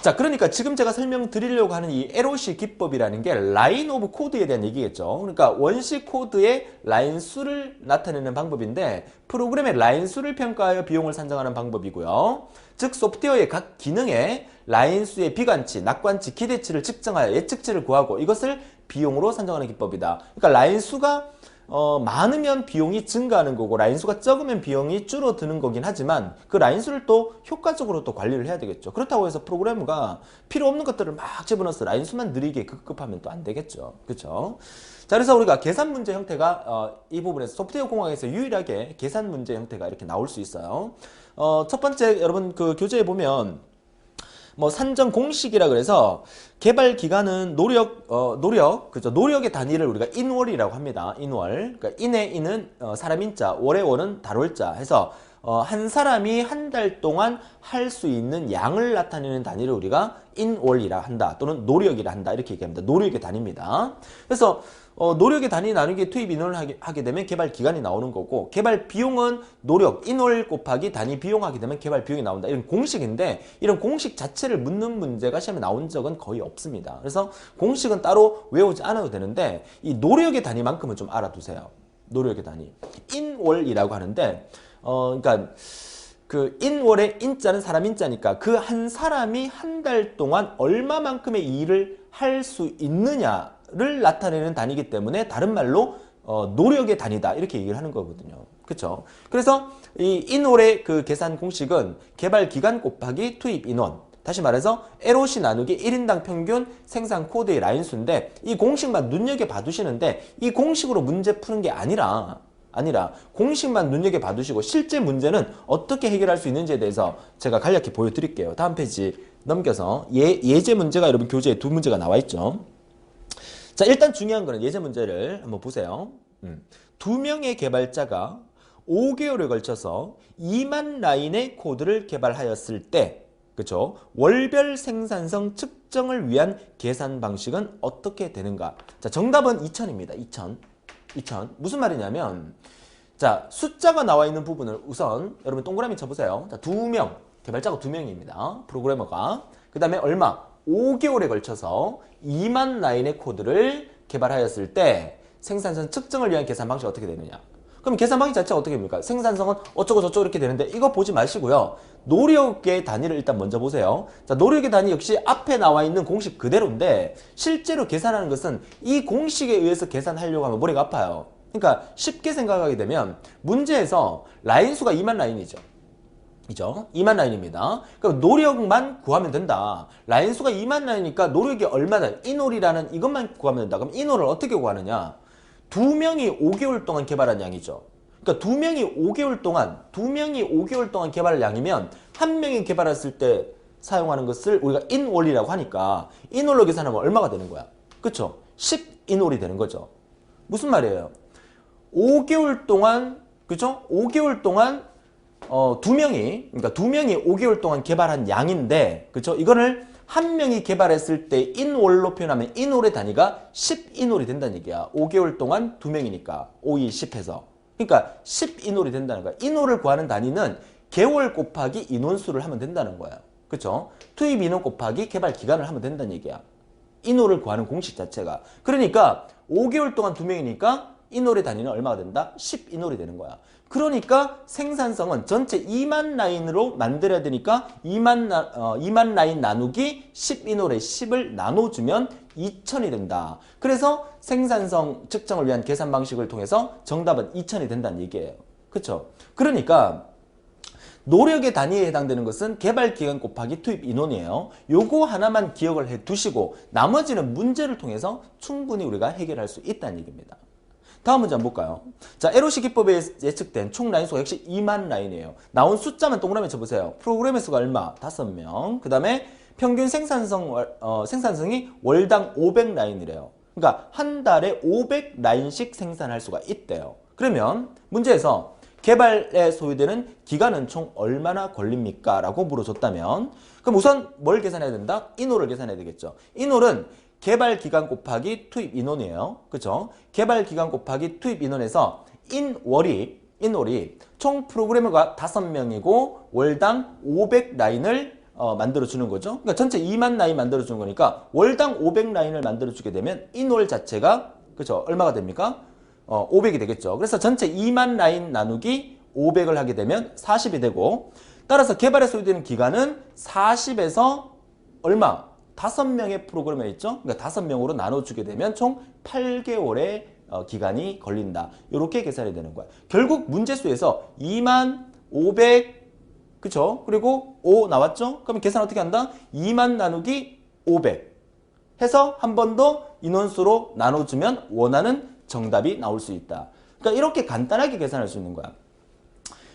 자, 그러니까 지금 제가 설명드리려고 하는 이 LOC 기법이라는 게 라인 오브 코드에 대한 얘기겠죠. 그러니까 원시 코드의 라인 수를 나타내는 방법인데 프로그램의 라인 수를 평가하여 비용을 산정하는 방법이고요. 즉 소프트웨어의 각 기능에 라인 수의 비관치, 낙관치, 기대치를 측정하여 예측치를 구하고 이것을 비용으로 산정하는 기법이다. 그러니까 라인 수가 많으면 비용이 증가하는 거고 라인 수가 적으면 비용이 줄어드는 거긴 하지만 그 라인 수를 또 효과적으로 또 관리를 해야 되겠죠. 그렇다고 해서 프로그래머가 필요 없는 것들을 막 집어넣어서 라인 수만 느리게 급급하면 또 안 되겠죠. 그렇죠? 자, 그래서 우리가 계산 문제 형태가 이 부분에서 소프트웨어 공학에서 유일하게 계산 문제 형태가 이렇게 나올 수 있어요. 첫 번째 여러분 그 교재에 보면 뭐 산정 공식이라 그래서 개발 기간은 그죠? 노력의 단위를 우리가 인월이라고 합니다. 인월. 그러니까 인의 인은 사람 인자, 월의 월은 달월자 해서 한 사람이 한 달 동안 할 수 있는 양을 나타내는 단위를 우리가 인월이라 한다. 또는 노력이라 한다. 이렇게 얘기합니다. 노력의 단위입니다. 그래서 노력의 단위 나누기 투입 인원을 하게 되면 개발 기간이 나오는 거고 개발 비용은 노력 인월 곱하기 단위 비용 하게 되면 개발 비용이 나온다. 이런 공식인데 이런 공식 자체를 묻는 문제가 시험에 나온 적은 거의 없습니다. 그래서 공식은 따로 외우지 않아도 되는데 이 노력의 단위만큼은 좀 알아두세요. 노력의 단위. 인월이라고 하는데 그러니까 그 인월의 인자는 사람 인자니까 그 한 사람이 한 달 동안 얼마만큼의 일을 할 수 있느냐를 나타내는 단위이기 때문에 다른 말로 노력의 단위다 이렇게 얘기를 하는 거거든요. 그렇죠? 그래서 이 인월의 그 계산 공식은 개발 기간 곱하기 투입 인원. 다시 말해서 LOC 나누기 1인당 평균 생산 코드의 라인 수인데 이 공식만 눈여겨봐 두시는데 이 공식으로 문제 푸는 게 아니라 공식만 눈여겨봐 두시고 실제 문제는 어떻게 해결할 수 있는지에 대해서 제가 간략히 보여드릴게요. 다음 페이지 넘겨서 예제 문제가 여러분 교재에 두 문제가 나와 있죠. 자, 일단 중요한 거는 예제 문제를 한번 보세요. 두 명의 개발자가 5개월에 걸쳐서 2만 라인의 코드를 개발하였을 때 그렇죠? 월별 생산성 측정을 위한 계산 방식은 어떻게 되는가? 자, 정답은 2000입니다. 2000. 무슨 말이냐면 자, 숫자가 나와 있는 부분을 우선 여러분 동그라미 쳐보세요. 자, 개발자가 2명입니다. 프로그래머가. 그 다음에 얼마? 5개월에 걸쳐서 2만 라인의 코드를 개발하였을 때 생산성 측정을 위한 계산 방식이 어떻게 되느냐? 그럼 계산 방식 자체가 어떻게 됩니까? 생산성은 어쩌고 저쩌고 이렇게 되는데 이거 보지 마시고요. 노력의 단위를 일단 먼저 보세요. 자, 노력의 단위 역시 앞에 나와 있는 공식 그대로인데 실제로 계산하는 것은 이 공식에 의해서 계산하려고 하면 머리가 아파요. 그러니까 쉽게 생각하게 되면 문제에서 라인 수가 2만 라인이죠. 2만 라인입니다. 그럼 노력만 구하면 된다. 라인 수가 2만 라인이니까 노력이 얼마나 인월이라는 이것만 구하면 된다. 그럼 인월을 어떻게 구하느냐? 두 명이 5개월 동안 개발한 양이죠. 그러니까 두 명이 5개월 동안 개발한 양이면 한 명이 개발했을 때 사용하는 것을 우리가 인월이라고 하니까 인월로 계산하면 얼마가 되는 거야? 그쵸? 10인월이 되는 거죠. 무슨 말이에요? 5개월 동안 그죠? 5개월 동안 두 명이 5개월 동안 개발한 양인데 그쵸? 이거를 한 명이 개발했을 때 인월로 표현하면 인월의 단위가 10인월이 된다는 얘기야. 5개월 동안 두 명이니까 5, 2, 10 해서 그러니까 10인월이 된다는 거야. 인월을 구하는 단위는 개월 곱하기 인원수를 하면 된다는 거야. 그쵸? 투입 인원 곱하기 개발 기간을 하면 된다는 얘기야. 인월을 구하는 공식 자체가. 그러니까 5개월 동안 두 명이니까 인월의 단위는 얼마가 된다? 10인월이 되는 거야. 그러니까 생산성은 전체 2만 라인으로 만들어야 되니까 2만 라인 나누기 10인홀에 10을 나눠주면 2000이 된다. 그래서 생산성 측정을 위한 계산 방식을 통해서 정답은 2000이 된다는 얘기예요. 그쵸? 그러니까 노력의 단위에 해당되는 것은 개발 기간 곱하기 투입 인원이에요. 요거 하나만 기억을 해 두시고 나머지는 문제를 통해서 충분히 우리가 해결할 수 있다는 얘기입니다. 다음 문제 한번 볼까요? 자, LOC 기법에 예측된 총 라인 수가 역시 2만 라인이에요. 나온 숫자만 동그라미 쳐보세요. 프로그램의 수가 얼마? 5명. 그 다음에 평균 생산성이 월당 500라인이래요. 그러니까 한 달에 500라인씩 생산할 수가 있대요. 그러면 문제에서 개발에 소요되는 기간은 총 얼마나 걸립니까? 라고 물어줬다면 그럼 우선 뭘 계산해야 된다? 인호를 계산해야 되겠죠. 인호는 개발 기간 곱하기 투입 인원이에요. 그죠? 개발 기간 곱하기 투입 인원에서 인월이 총 프로그래머가 5명이고 월당 500라인을 만들어주는 거죠. 그러니까 전체 2만 라인 만들어주는 거니까 월당 500라인을 만들어주게 되면 인월 자체가 그죠? 얼마가 됩니까? 500이 되겠죠. 그래서 전체 2만 라인 나누기 500을 하게 되면 40이 되고 따라서 개발에 소요되는 기간은 40에서 얼마? 5명의 프로그래머 있죠? 그러니까 5명으로 나눠주게 되면 총 8개월의 기간이 걸린다. 이렇게 계산이 되는 거야. 결국 문제수에서 2만 500 그쵸? 그리고 5 나왔죠? 그러면 계산 어떻게 한다? 2만 나누기 500 해서 한 번 더 인원수로 나눠주면 원하는 정답이 나올 수 있다. 그러니까 이렇게 간단하게 계산할 수 있는 거야.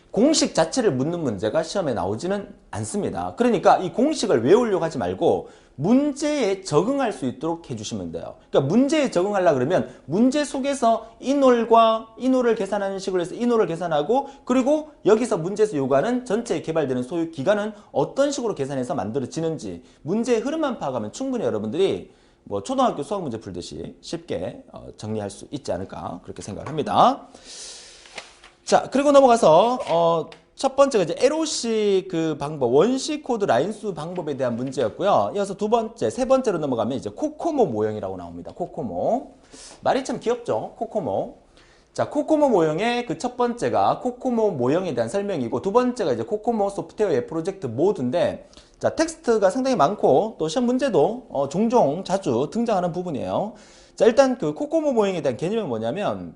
공식 자체를 묻는 문제가 시험에 나오지는 않습니다. 그러니까 이 공식을 외우려고 하지 말고 문제에 적응할 수 있도록 해주시면 돼요. 그러니까 문제에 적응하려고 그러면 문제 속에서 인홀을 계산하는 식으로 해서 인홀을 계산하고 그리고 여기서 문제에서 요구하는 전체에 개발되는 소요 기간은 어떤 식으로 계산해서 만들어지는지 문제의 흐름만 파악하면 충분히 여러분들이 뭐 초등학교 수학 문제 풀듯이 쉽게 정리할 수 있지 않을까 그렇게 생각을 합니다. 자, 그리고 넘어가서 첫 번째가 이제 LOC 그 방법, 원시 코드 라인수 방법에 대한 문제였고요. 이어서 세 번째로 넘어가면 이제 코코모 모형이라고 나옵니다. 코코모. 말이 참 귀엽죠? 코코모. 자, 코코모 모형의 그 첫 번째가 코코모 모형에 대한 설명이고 두 번째가 이제 코코모 소프트웨어의 프로젝트 모드인데 자, 텍스트가 상당히 많고 또 시험 문제도 종종 자주 등장하는 부분이에요. 자, 일단 그 코코모 모형에 대한 개념은 뭐냐면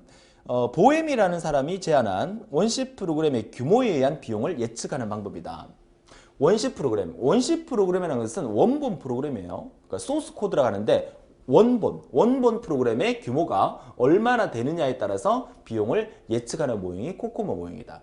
보엠이라는 사람이 제안한 원시 프로그램의 규모에 의한 비용을 예측하는 방법이다. 원시 프로그램이라는 것은 원본 프로그램이에요. 그러니까 소스 코드라고 하는데 원본 프로그램의 규모가 얼마나 되느냐에 따라서 비용을 예측하는 모형이 코코모 모형이다.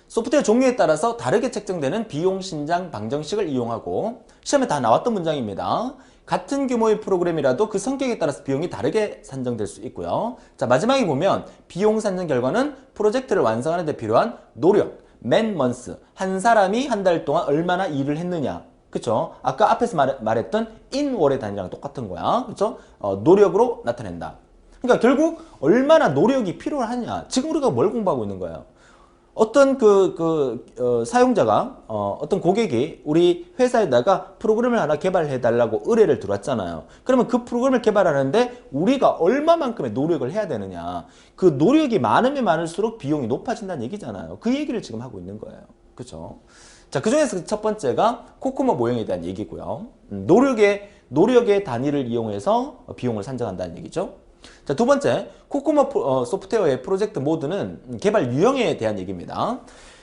소프트웨어 종류에 따라서 다르게 책정되는 비용 신장 방정식을 이용하고 시험에 다 나왔던 문장입니다. 같은 규모의 프로그램이라도 그 성격에 따라서 비용이 다르게 산정될 수 있고요. 자, 마지막에 보면 비용 산정 결과는 프로젝트를 완성하는 데 필요한 노력, man months, 한 사람이 한 달 동안 얼마나 일을 했느냐. 그쵸? 아까 앞에서 말했던 인월의 단위랑 똑같은 거야. 그쵸? 노력으로 나타낸다. 그러니까 결국 얼마나 노력이 필요하냐. 지금 우리가 뭘 공부하고 있는 거예요? 어떤 사용자가 어떤 고객이 우리 회사에다가 프로그램을 하나 개발해 달라고 의뢰를 들어왔잖아요. 그러면 그 프로그램을 개발하는데 우리가 얼마만큼의 노력을 해야 되느냐. 그 노력이 많으면 많을수록 비용이 높아진다는 얘기잖아요. 그 얘기를 지금 하고 있는 거예요. 그렇죠? 자, 그 중에서 첫 번째가 코코모 모형에 대한 얘기고요. 노력의 단위를 이용해서 비용을 산정한다는 얘기죠. 자, 두 번째, 코코모 소프트웨어의 프로젝트 모드는 개발 유형에 대한 얘기입니다.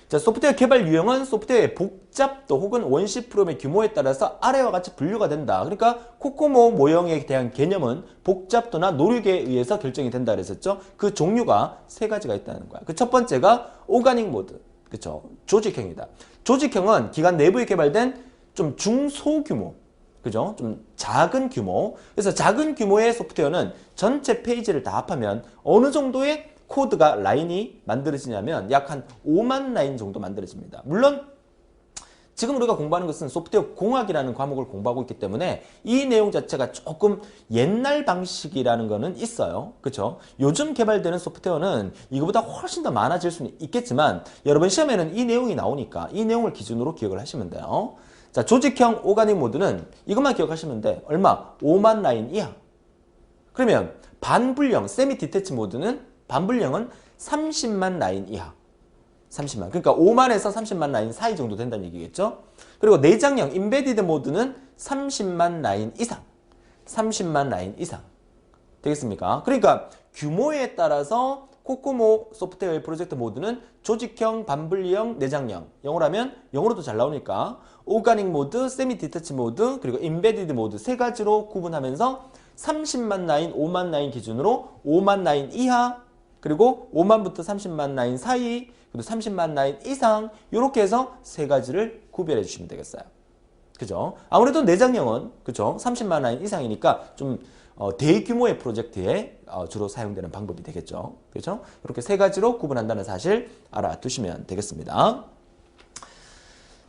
자, 소프트웨어 개발 유형은 소프트웨어의 복잡도 혹은 원시 프로그램의 규모에 따라서 아래와 같이 분류가 된다. 그러니까 코코모 모형에 대한 개념은 복잡도나 노력에 의해서 결정이 된다 그랬었죠. 그 종류가 세 가지가 있다는 거야. 그 첫 번째가 오가닉 모드. 그쵸? 조직형이다. 조직형은 기관 내부에 개발된 좀 중소규모, 그죠? 좀 작은 규모. 그래서 작은 규모의 소프트웨어는 전체 페이지를 다 합하면 어느 정도의 코드가 라인이 만들어지냐면 약 한 5만 라인 정도 만들어집니다. 물론 지금 우리가 공부하는 것은 소프트웨어 공학이라는 과목을 공부하고 있기 때문에 이 내용 자체가 조금 옛날 방식이라는 거는 있어요. 그렇죠? 요즘 개발되는 소프트웨어는 이거보다 훨씬 더 많아질 수는 있겠지만 여러분 시험에는 이 내용이 나오니까 이 내용을 기준으로 기억을 하시면 돼요. 자, 조직형 오가닉 모드는 이것만 기억하시면 돼. 얼마? 5만 라인 이하. 그러면 반불형 세미 디태치 모드는 반불형은 30만 라인 이하. 30만. 그러니까 5만에서 30만 라인 사이 정도 된다는 얘기겠죠. 그리고 내장형 인베디드 모드는 30만 라인 이상. 30만 라인 이상. 되겠습니까? 그러니까 규모에 따라서 코코모 소프트웨어 프로젝트 모드는 조직형, 반분리형, 내장형. 영어로 하면 영어로도 잘 나오니까 오가닉 모드, 세미 디터치 모드, 그리고 인베디드 모드 세 가지로 구분하면서 30만 라인, 5만 라인 기준으로 5만 라인 이하, 그리고 5만부터 30만 라인 사이, 그리고 30만 라인 이상 이렇게 해서 세 가지를 구별해 주시면 되겠어요. 그죠? 아무래도 내장형은 그죠? 30만 라인 이상이니까 좀 대규모의 프로젝트에 주로 사용되는 방법이 되겠죠. 그죠? 이렇게 세 가지로 구분한다는 사실 알아두시면 되겠습니다.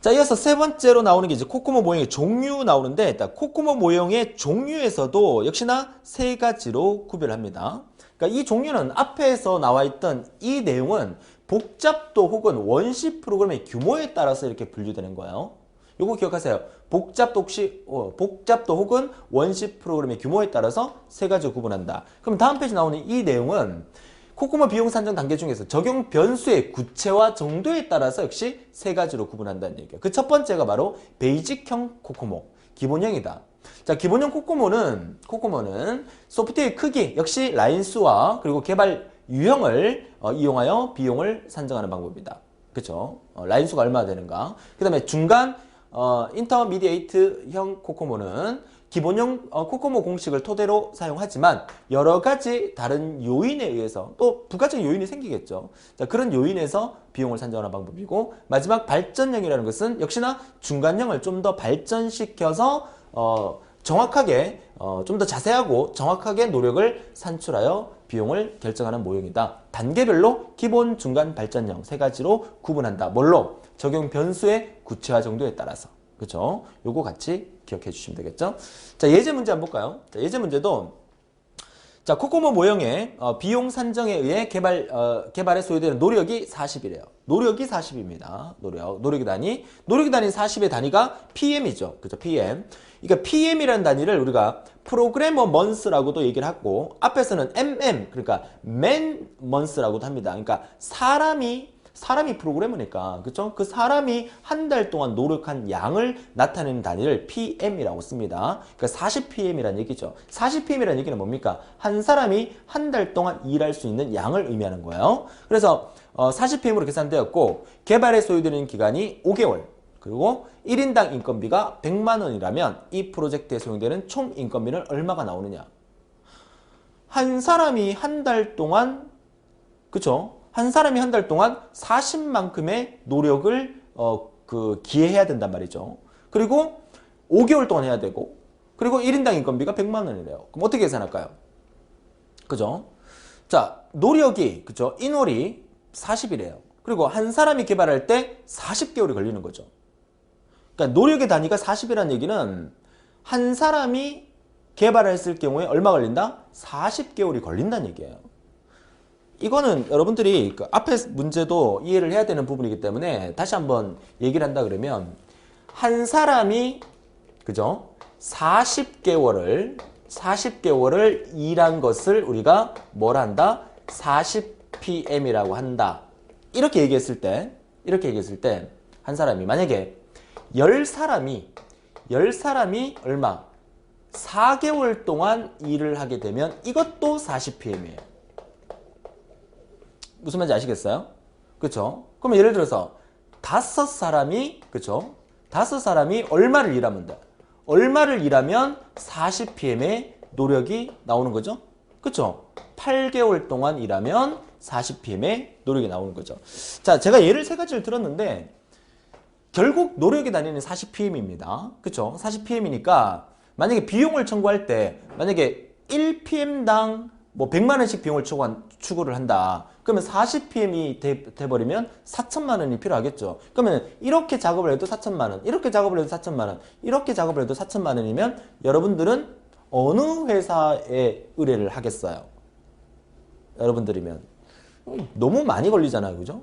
자, 이어서 세 번째로 나오는 게 이제 코코모 모형의 종류 나오는데, 일단 코코모 모형의 종류에서도 역시나 세 가지로 구별합니다. 그러니까 이 종류는 앞에서 나와 있던 이 내용은 복잡도 혹은 원시 프로그램의 규모에 따라서 이렇게 분류되는 거예요. 요거 기억하세요. 복잡도 혹은 원시 프로그램의 규모에 따라서 세 가지로 구분한다. 그럼 다음 페이지 나오는 이 내용은 코코모 비용 산정 단계 중에서 적용 변수의 구체화 정도에 따라서 역시 세 가지로 구분한다는 얘기예요. 그 첫 번째가 바로 베이직형 코코모, 기본형이다. 자, 기본형 코코모는 소프트웨어 크기, 역시 라인 수와 그리고 개발 유형을 이용하여 비용을 산정하는 방법이다. 그쵸? 라인 수가 얼마나 되는가. 그 다음에 중간 인터미디에이트형 코코모는 기본형 코코모 공식을 토대로 사용하지만 여러 가지 다른 요인에 의해서 또 부가적 요인이 생기겠죠. 자, 그런 요인에서 비용을 산정하는 방법이고, 마지막 발전형이라는 것은 역시나 중간형을 좀 더 발전시켜서 정확하게 좀 더 자세하고 정확하게 노력을 산출하여 비용을 결정하는 모형이다. 단계별로 기본, 중간, 발전형 세 가지로 구분한다. 뭘로? 적용 변수의 구체화 정도에 따라서. 그렇죠? 요거 같이 기억해 주시면 되겠죠? 자, 예제 문제 한번 볼까요? 자, 예제 문제도 자, 코코모 모형의 비용 산정에 의해 개발에 소요되는 노력이 40이래요. 노력이 40입니다. 노력의 단위. 노력의 단위 40의 단위가 PM이죠. 그죠? PM. 그러니까 PM이라는 단위를 우리가 프로그래머 먼스라고도 얘기를 하고, 앞에서는 MM, 그러니까 맨 먼스라고도 합니다. 그러니까 사람이 프로그래머니까, 그쵸? 그 사람이 한 달 동안 노력한 양을 나타내는 단위를 PM이라고 씁니다. 그러니까 40PM이라는 얘기죠. 40PM이라는 얘기는 뭡니까? 한 사람이 한 달 동안 일할 수 있는 양을 의미하는 거예요. 그래서 40PM으로 계산되었고, 개발에 소요되는 기간이 5개월, 그리고 1인당 인건비가 100만 원이라면 이 프로젝트에 소요되는 총 인건비는 얼마가 나오느냐? 한 사람이 한 달 동안, 그쵸? 한 사람이 한 달 동안 40만큼의 노력을 기해해야 된단 말이죠. 그리고 5개월 동안 해야 되고, 그리고 1인당 인건비가 100만 원이래요. 그럼 어떻게 계산할까요? 그죠? 자, 노력이, 그죠? 인월이 40이래요. 그리고 한 사람이 개발할 때 40개월이 걸리는 거죠. 그러니까 노력의 단위가 40이라는 얘기는 한 사람이 개발했을 경우에 얼마 걸린다? 40개월이 걸린다는 얘기예요. 이거는 여러분들이 그 앞에 문제도 이해를 해야 되는 부분이기 때문에 다시 한번 얘기를 한다 그러면, 한 사람이 그죠? 40개월을 일한 것을 우리가 뭐라 한다? 40PM이라고 한다. 이렇게 얘기했을 때 한 사람이 만약에 10사람이 얼마? 4개월 동안 일을 하게 되면 이것도 40PM이에요. 무슨 말인지 아시겠어요? 그쵸? 그러면 예를 들어서 5사람이, 그쵸? 5사람이 얼마를 일하면 돼? 얼마를 일하면 40PM의 노력이 나오는 거죠? 그쵸? 8개월 동안 일하면 40PM의 노력이 나오는 거죠. 자, 제가 예를 세 가지를 들었는데 결국 노력의 단위는 40PM입니다. 그쵸? 40PM이니까 만약에 비용을 청구할 때 만약에 1PM당 뭐 100만 원씩 비용을 추구를 한다. 그러면 40PM이 돼버리면 4천만 원이 필요하겠죠. 그러면 이렇게 작업을 해도 4천만 원, 이렇게 작업을 해도 4천만 원, 이렇게 작업을 해도 4천만 원이면 여러분들은 어느 회사에 의뢰를 하겠어요? 여러분들이면 너무 많이 걸리잖아요. 그죠?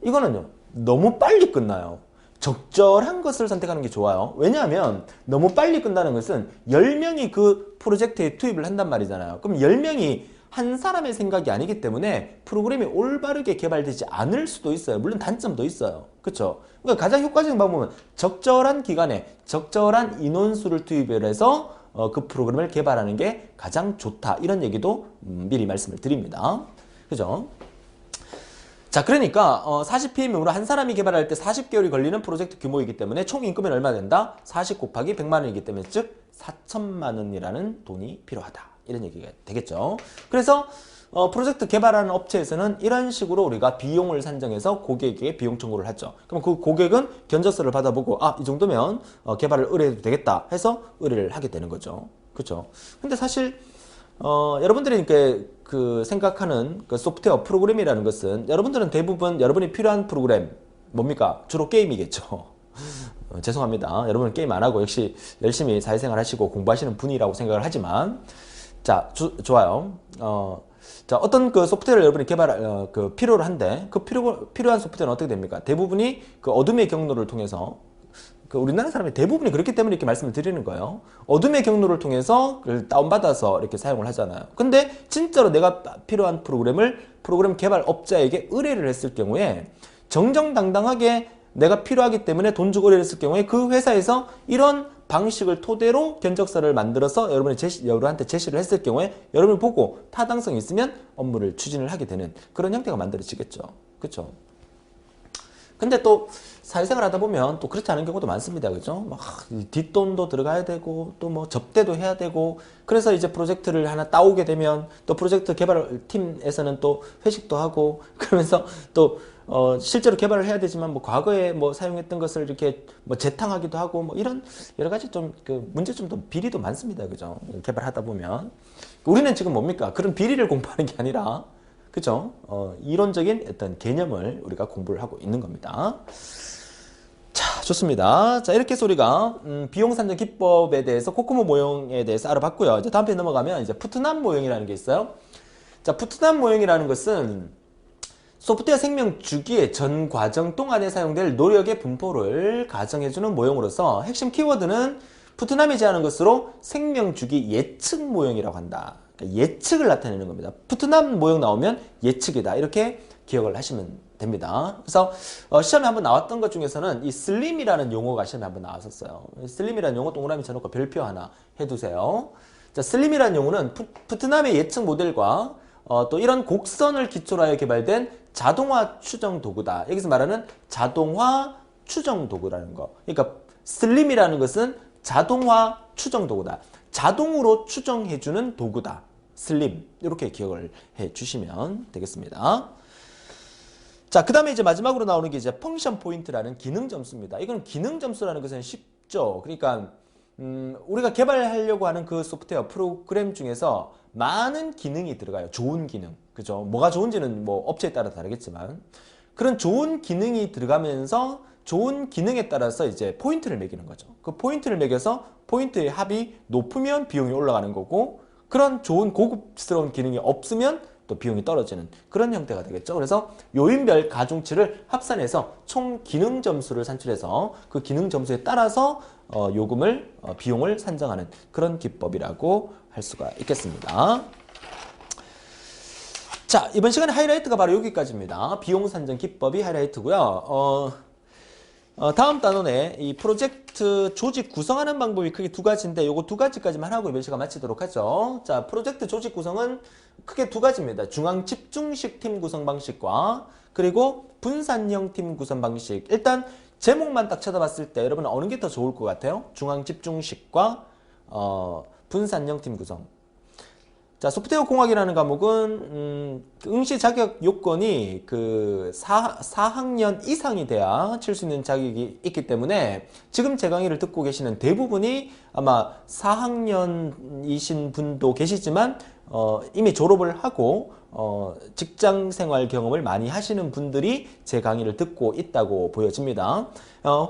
이거는요, 너무 빨리 끝나요. 적절한 것을 선택하는 게 좋아요. 왜냐하면 너무 빨리 끝나는 것은 10명이 그 프로젝트에 투입을 한단 말이잖아요. 그럼 10명이 한 사람의 생각이 아니기 때문에 프로그램이 올바르게 개발되지 않을 수도 있어요. 물론 단점도 있어요. 그렇죠? 그러니까 가장 효과적인 방법은 적절한 기간에 적절한 인원수를 투입을 해서 그 프로그램을 개발하는 게 가장 좋다. 이런 얘기도 미리 말씀을 드립니다. 그죠? 자, 그러니까 40PM으로 한 사람이 개발할 때 40개월이 걸리는 프로젝트 규모이기 때문에 총 인건비는 얼마 된다? 40 곱하기 100만 원이기 때문에 즉 4천만 원이라는 돈이 필요하다. 이런 얘기가 되겠죠. 그래서 프로젝트 개발하는 업체에서는 이런 식으로 우리가 비용을 산정해서 고객에게 비용 청구를 하죠. 그럼 그 고객은 견적서를 받아보고 이 정도면 개발을 의뢰해도 되겠다 해서 의뢰를 하게 되는 거죠. 그렇죠? 근데 사실 여러분들이 그 생각하는 그 소프트웨어 프로그램이라는 것은 여러분들은 대부분 여러분이 필요한 프로그램 뭡니까? 주로 게임이겠죠. 죄송합니다. 여러분은 게임 안 하고 역시 열심히 사회생활 하시고 공부하시는 분이라고 생각을 하지만 자, 좋아요. 자, 어떤 그 소프트웨어를 여러분이 필요로 한데 그 필요한 소프트웨어는 어떻게 됩니까? 대부분이 그 어둠의 경로를 통해서 우리나라 사람이 대부분이 그렇기 때문에 이렇게 말씀을 드리는 거예요. 어둠의 경로를 통해서 그걸 다운받아서 이렇게 사용을 하잖아요. 근데 진짜로 내가 필요한 프로그램 개발 업자에게 의뢰를 했을 경우에 정정당당하게 내가 필요하기 때문에 돈 주고 의뢰를 했을 경우에 그 회사에서 이런 방식을 토대로 견적서를 만들어서 여러분한테 제시를 했을 경우에 여러분을 보고 타당성이 있으면 업무를 추진을 하게 되는 그런 형태가 만들어지겠죠. 그렇죠? 근데 또 사회생활 하다 보면 또 그렇지 않은 경우도 많습니다. 그죠? 막 뒷돈도 들어가야 되고 또 뭐 접대도 해야 되고 그래서 이제 프로젝트를 하나 따오게 되면 또 프로젝트 개발팀에서는 또 회식도 하고 그러면서 또 실제로 개발을 해야 되지만 뭐 과거에 뭐 사용했던 것을 이렇게 뭐 재탕하기도 하고 뭐 이런 여러 가지 좀 그 문제점도 비리도 많습니다. 그죠? 개발하다 보면 우리는 지금 뭡니까? 그런 비리를 공부하는 게 아니라 그죠? 이론적인 어떤 개념을 우리가 공부를 하고 있는 겁니다. 자, 좋습니다. 자, 이렇게 해서 우리가 비용 산정 기법에 대해서 코코모 모형에 대해서 알아봤고요. 이제 다음 편에 넘어가면 이제 푸트남 모형이라는 게 있어요. 자, 푸트남 모형이라는 것은 소프트웨어 생명 주기의 전 과정 동안에 사용될 노력의 분포를 가정해주는 모형으로서 핵심 키워드는 푸트남이 제안한 것으로 생명 주기 예측 모형이라고 한다. 예측을 나타내는 겁니다. 푸트남 모형 나오면 예측이다. 이렇게 기억을 하시면 됩니다. 그래서 시험에 한번 나왔던 것 중에서는 이 슬림이라는 용어가 시험에 한번 나왔었어요. 슬림이라는 용어 동그라미 쳐놓고 별표 하나 해두세요. 자, 슬림이라는 용어는 푸트남의 예측 모델과 또 이런 곡선을 기초로 하여 개발된 자동화 추정 도구다. 여기서 말하는 자동화 추정 도구라는 거. 그러니까 슬림이라는 것은 자동화 추정 도구다. 자동으로 추정해주는 도구다. 슬림. 이렇게 기억을 해 주시면 되겠습니다. 자, 그 다음에 이제 마지막으로 나오는 게 이제 펑션 포인트라는 기능 점수입니다. 이건 기능 점수라는 것은 쉽죠. 그러니까 우리가 개발하려고 하는 그 소프트웨어 프로그램 중에서 많은 기능이 들어가요. 좋은 기능. 그죠? 뭐가 좋은지는 뭐 업체에 따라 다르겠지만 그런 좋은 기능이 들어가면서 좋은 기능에 따라서 이제 포인트를 매기는 거죠. 그 포인트를 매겨서 포인트의 합이 높으면 비용이 올라가는 거고 그런 좋은 고급스러운 기능이 없으면 또 비용이 떨어지는 그런 형태가 되겠죠. 그래서 요인별 가중치를 합산해서 총 기능 점수를 산출해서 그 기능 점수에 따라서 비용을 산정하는 그런 기법이라고 할 수가 있겠습니다. 자, 이번 시간에 하이라이트가 바로 여기까지입니다. 비용 산정 기법이 하이라이트고요. 다음 단원에 이 프로젝트 조직 구성하는 방법이 크게 두 가지인데 요거 두 가지까지만 하고 이번 시간 마치도록 하죠. 자, 프로젝트 조직 구성은 크게 두 가지입니다. 중앙 집중식 팀 구성 방식과 그리고 분산형 팀 구성 방식. 일단 제목만 딱 쳐다봤을 때 여러분은 어느 게 더 좋을 것 같아요? 중앙 집중식과 분산형 팀 구성. 자, 소프트웨어 공학이라는 과목은 응시 자격 요건이 그 4학년 이상이 돼야 칠 수 있는 자격이 있기 때문에 지금 제 강의를 듣고 계시는 대부분이 아마 4학년이신 분도 계시지만 이미 졸업을 하고 직장 생활 경험을 많이 하시는 분들이 제 강의를 듣고 있다고 보여집니다.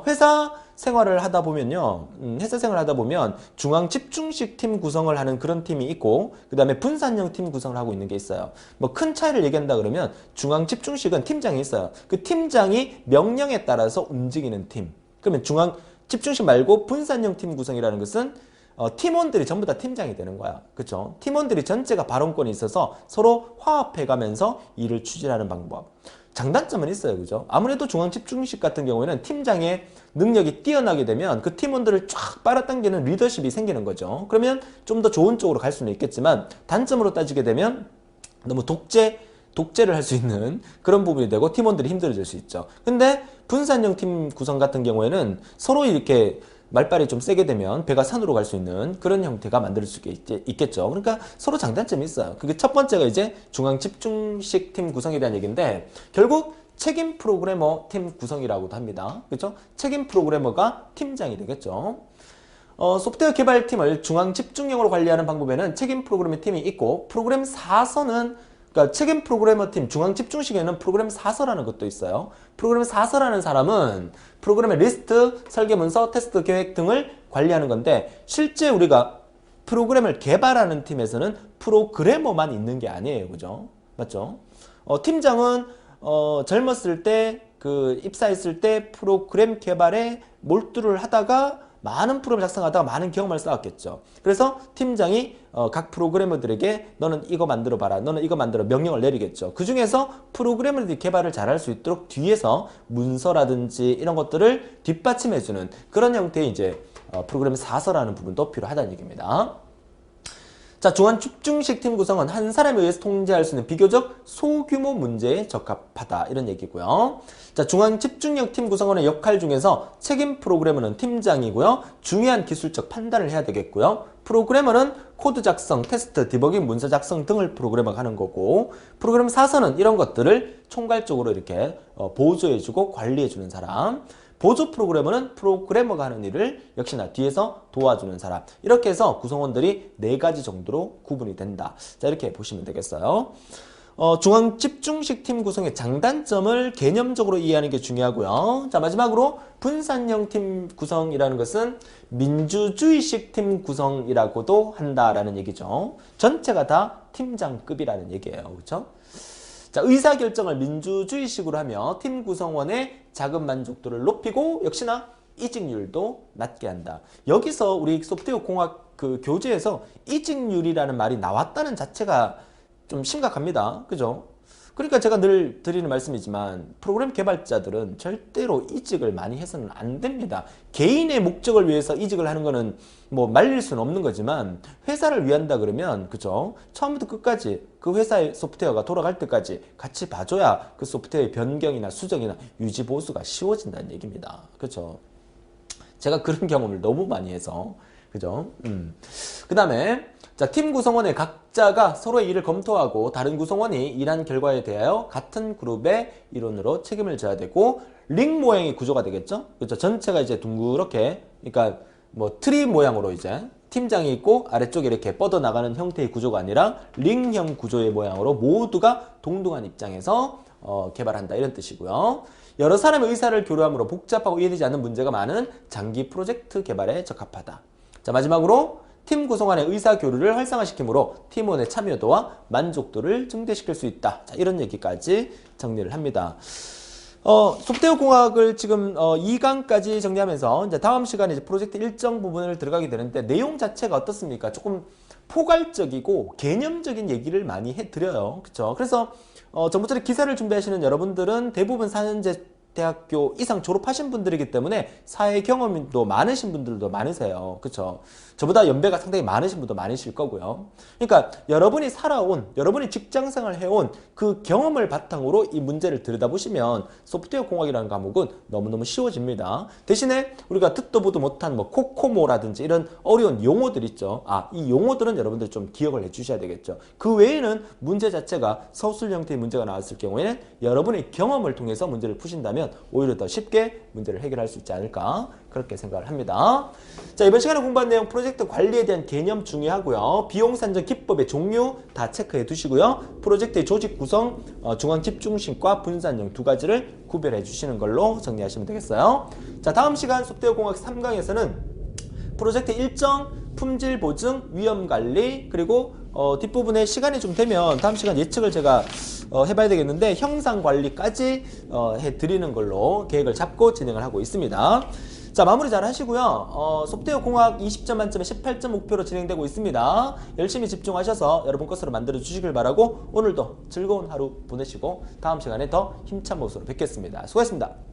회사 생활을 하다 보면요. 회사 생활을 하다 보면 중앙 집중식 팀 구성을 하는 그런 팀이 있고 그 다음에 분산형 팀 구성을 하고 있는 게 있어요. 뭐 큰 차이를 얘기한다 그러면 중앙 집중식은 팀장이 있어요. 그 팀장이 명령에 따라서 움직이는 팀. 그러면 중앙 집중식 말고 분산형 팀 구성이라는 것은 팀원들이 전부 다 팀장이 되는 거야. 그쵸? 팀원들이 전체가 발언권이 있어서 서로 화합해가면서 일을 추진하는 방법. 장단점은 있어요. 그죠? 아무래도 중앙집중식 같은 경우에는 팀장의 능력이 뛰어나게 되면 그 팀원들을 쫙 빨아당기는 리더십이 생기는 거죠. 그러면 좀 더 좋은 쪽으로 갈 수는 있겠지만 단점으로 따지게 되면 너무 독재를 할 수 있는 그런 부분이 되고 팀원들이 힘들어질 수 있죠. 근데 분산형 팀 구성 같은 경우에는 서로 이렇게 말빨이 좀 세게 되면 배가 산으로 갈 수 있는 그런 형태가 만들 수 있겠죠. 그러니까 서로 장단점이 있어요. 그게 첫 번째가 이제 중앙 집중식 팀 구성에 대한 얘기인데 결국 책임 프로그래머 팀 구성이라고도 합니다. 그렇죠? 책임 프로그래머가 팀장이 되겠죠. 소프트웨어 개발팀을 중앙 집중형으로 관리하는 방법에는 책임 프로그래머 팀이 있고 프로그램 사서는 그러니까 책임 프로그래머 팀 중앙 집중식에는 프로그램 사서라는 것도 있어요. 프로그램 사서라는 사람은 프로그램의 리스트, 설계 문서, 테스트 계획 등을 관리하는 건데 실제 우리가 프로그램을 개발하는 팀에서는 프로그래머만 있는 게 아니에요. 그죠? 맞죠? 팀장은 젊었을 때 입사했을 때 프로그램 개발에 몰두를 하다가 많은 프로그램을 작성하다가 많은 경험을 쌓았겠죠. 그래서 팀장이 각 프로그래머들에게 너는 이거 만들어 봐라, 너는 이거 만들어 명령을 내리겠죠. 그 중에서 프로그래머들이 개발을 잘할 수 있도록 뒤에서 문서라든지 이런 것들을 뒷받침해주는 그런 형태의 이제 프로그램 사서라는 부분도 필요하다는 얘기입니다. 자, 중앙 집중식 팀 구성은 한 사람에 의해서 통제할 수 있는 비교적 소규모 문제에 적합하다 이런 얘기고요. 자, 중앙 집중력 팀 구성원의 역할 중에서 책임 프로그래머는 팀장이고요. 중요한 기술적 판단을 해야 되겠고요. 프로그래머는 코드 작성, 테스트, 디버깅, 문서 작성 등을 프로그래머가 하는 거고 프로그램 사서는 이런 것들을 총괄적으로 이렇게 보조해주고 관리해주는 사람. 보조 프로그래머는 프로그래머가 하는 일을 역시나 뒤에서 도와주는 사람. 이렇게 해서 구성원들이 4가지 정도로 구분이 된다. 자, 이렇게 보시면 되겠어요. 중앙 집중식 팀 구성의 장단점을 개념적으로 이해하는 게 중요하고요. 자, 마지막으로 분산형 팀 구성이라는 것은 민주주의식 팀 구성이라고도 한다라는 얘기죠. 전체가 다 팀장급이라는 얘기예요. 그렇죠? 자, 의사결정을 민주주의식으로 하며 팀 구성원의 자금 만족도를 높이고 역시나 이직률도 낮게 한다. 여기서 우리 소프트웨어 공학 교재에서 이직률이라는 말이 나왔다는 자체가 좀 심각합니다. 그죠? 그러니까 제가 늘 드리는 말씀이지만 프로그램 개발자들은 절대로 이직을 많이 해서는 안 됩니다. 개인의 목적을 위해서 이직을 하는 거는 뭐 말릴 수는 없는 거지만 회사를 위한다 그러면 그죠? 처음부터 끝까지 그 회사의 소프트웨어가 돌아갈 때까지 같이 봐줘야 그 소프트웨어의 변경이나 수정이나 유지 보수가 쉬워진다는 얘기입니다. 그죠? 제가 그런 경험을 너무 많이 해서 그죠? 그 다음에 자, 팀 구성원의 각자가 서로의 일을 검토하고 다른 구성원이 일한 결과에 대하여 같은 그룹의 일원으로 책임을 져야 되고 링 모양의 구조가 되겠죠? 그렇죠? 전체가 이제 둥그렇게 그러니까 뭐 트리 모양으로 이제 팀장이 있고 아래쪽에 이렇게 뻗어나가는 형태의 구조가 아니라 링형 구조의 모양으로 모두가 동등한 입장에서 개발한다 이런 뜻이고요. 여러 사람의 의사를 교류함으로 복잡하고 이해되지 않는 문제가 많은 장기 프로젝트 개발에 적합하다. 자, 마지막으로 팀 구성원의 의사교류를 활성화시키므로 팀원의 참여도와 만족도를 증대시킬 수 있다. 자, 이런 얘기까지 정리를 합니다. 소프트웨어 공학을 지금 2강까지 정리하면서 이제 다음 시간에 이제 프로젝트 일정 부분을 들어가게 되는데 내용 자체가 어떻습니까? 조금 포괄적이고 개념적인 얘기를 많이 해드려요. 그쵸? 그래서 전부처럼 기사를 준비하시는 여러분들은 대부분 4년제 대학교 이상 졸업하신 분들이기 때문에 사회 경험도 많으신 분들도 많으세요. 그쵸? 저보다 연배가 상당히 많으신 분도 많으실 거고요. 그러니까 여러분이 살아온, 여러분이 직장생활 해온 그 경험을 바탕으로 이 문제를 들여다보시면 소프트웨어 공학이라는 과목은 너무너무 쉬워집니다. 대신에 우리가 듣도 보도 못한 뭐 코코모라든지 이런 어려운 용어들 있죠. 이 용어들은 여러분들 좀 기억을 해주셔야 되겠죠. 그 외에는 문제 자체가 서술 형태의 문제가 나왔을 경우에는 여러분의 경험을 통해서 문제를 푸신다면 오히려 더 쉽게 문제를 해결할 수 있지 않을까 그렇게 생각을 합니다. 자, 이번 시간에 공부한 내용 프로젝트 관리에 대한 개념 중요하고요. 비용 산정 기법의 종류 다 체크해 두시고요. 프로젝트의 조직 구성, 중앙 집중식과 분산형 두 가지를 구별해 주시는 걸로 정리하시면 되겠어요. 자, 다음 시간 소프트웨어 공학 3강에서는 프로젝트 일정, 품질 보증, 위험 관리, 그리고 뒷부분에 시간이 좀 되면 다음 시간 예측을 제가 해봐야 되겠는데 형상 관리까지 해드리는 걸로 계획을 잡고 진행을 하고 있습니다. 자, 마무리 잘 하시고요. 소프트웨어 공학 20점 만점에 18점 목표로 진행되고 있습니다. 열심히 집중하셔서 여러분 것으로 만들어 주시길 바라고 오늘도 즐거운 하루 보내시고 다음 시간에 더 힘찬 모습으로 뵙겠습니다. 수고하셨습니다.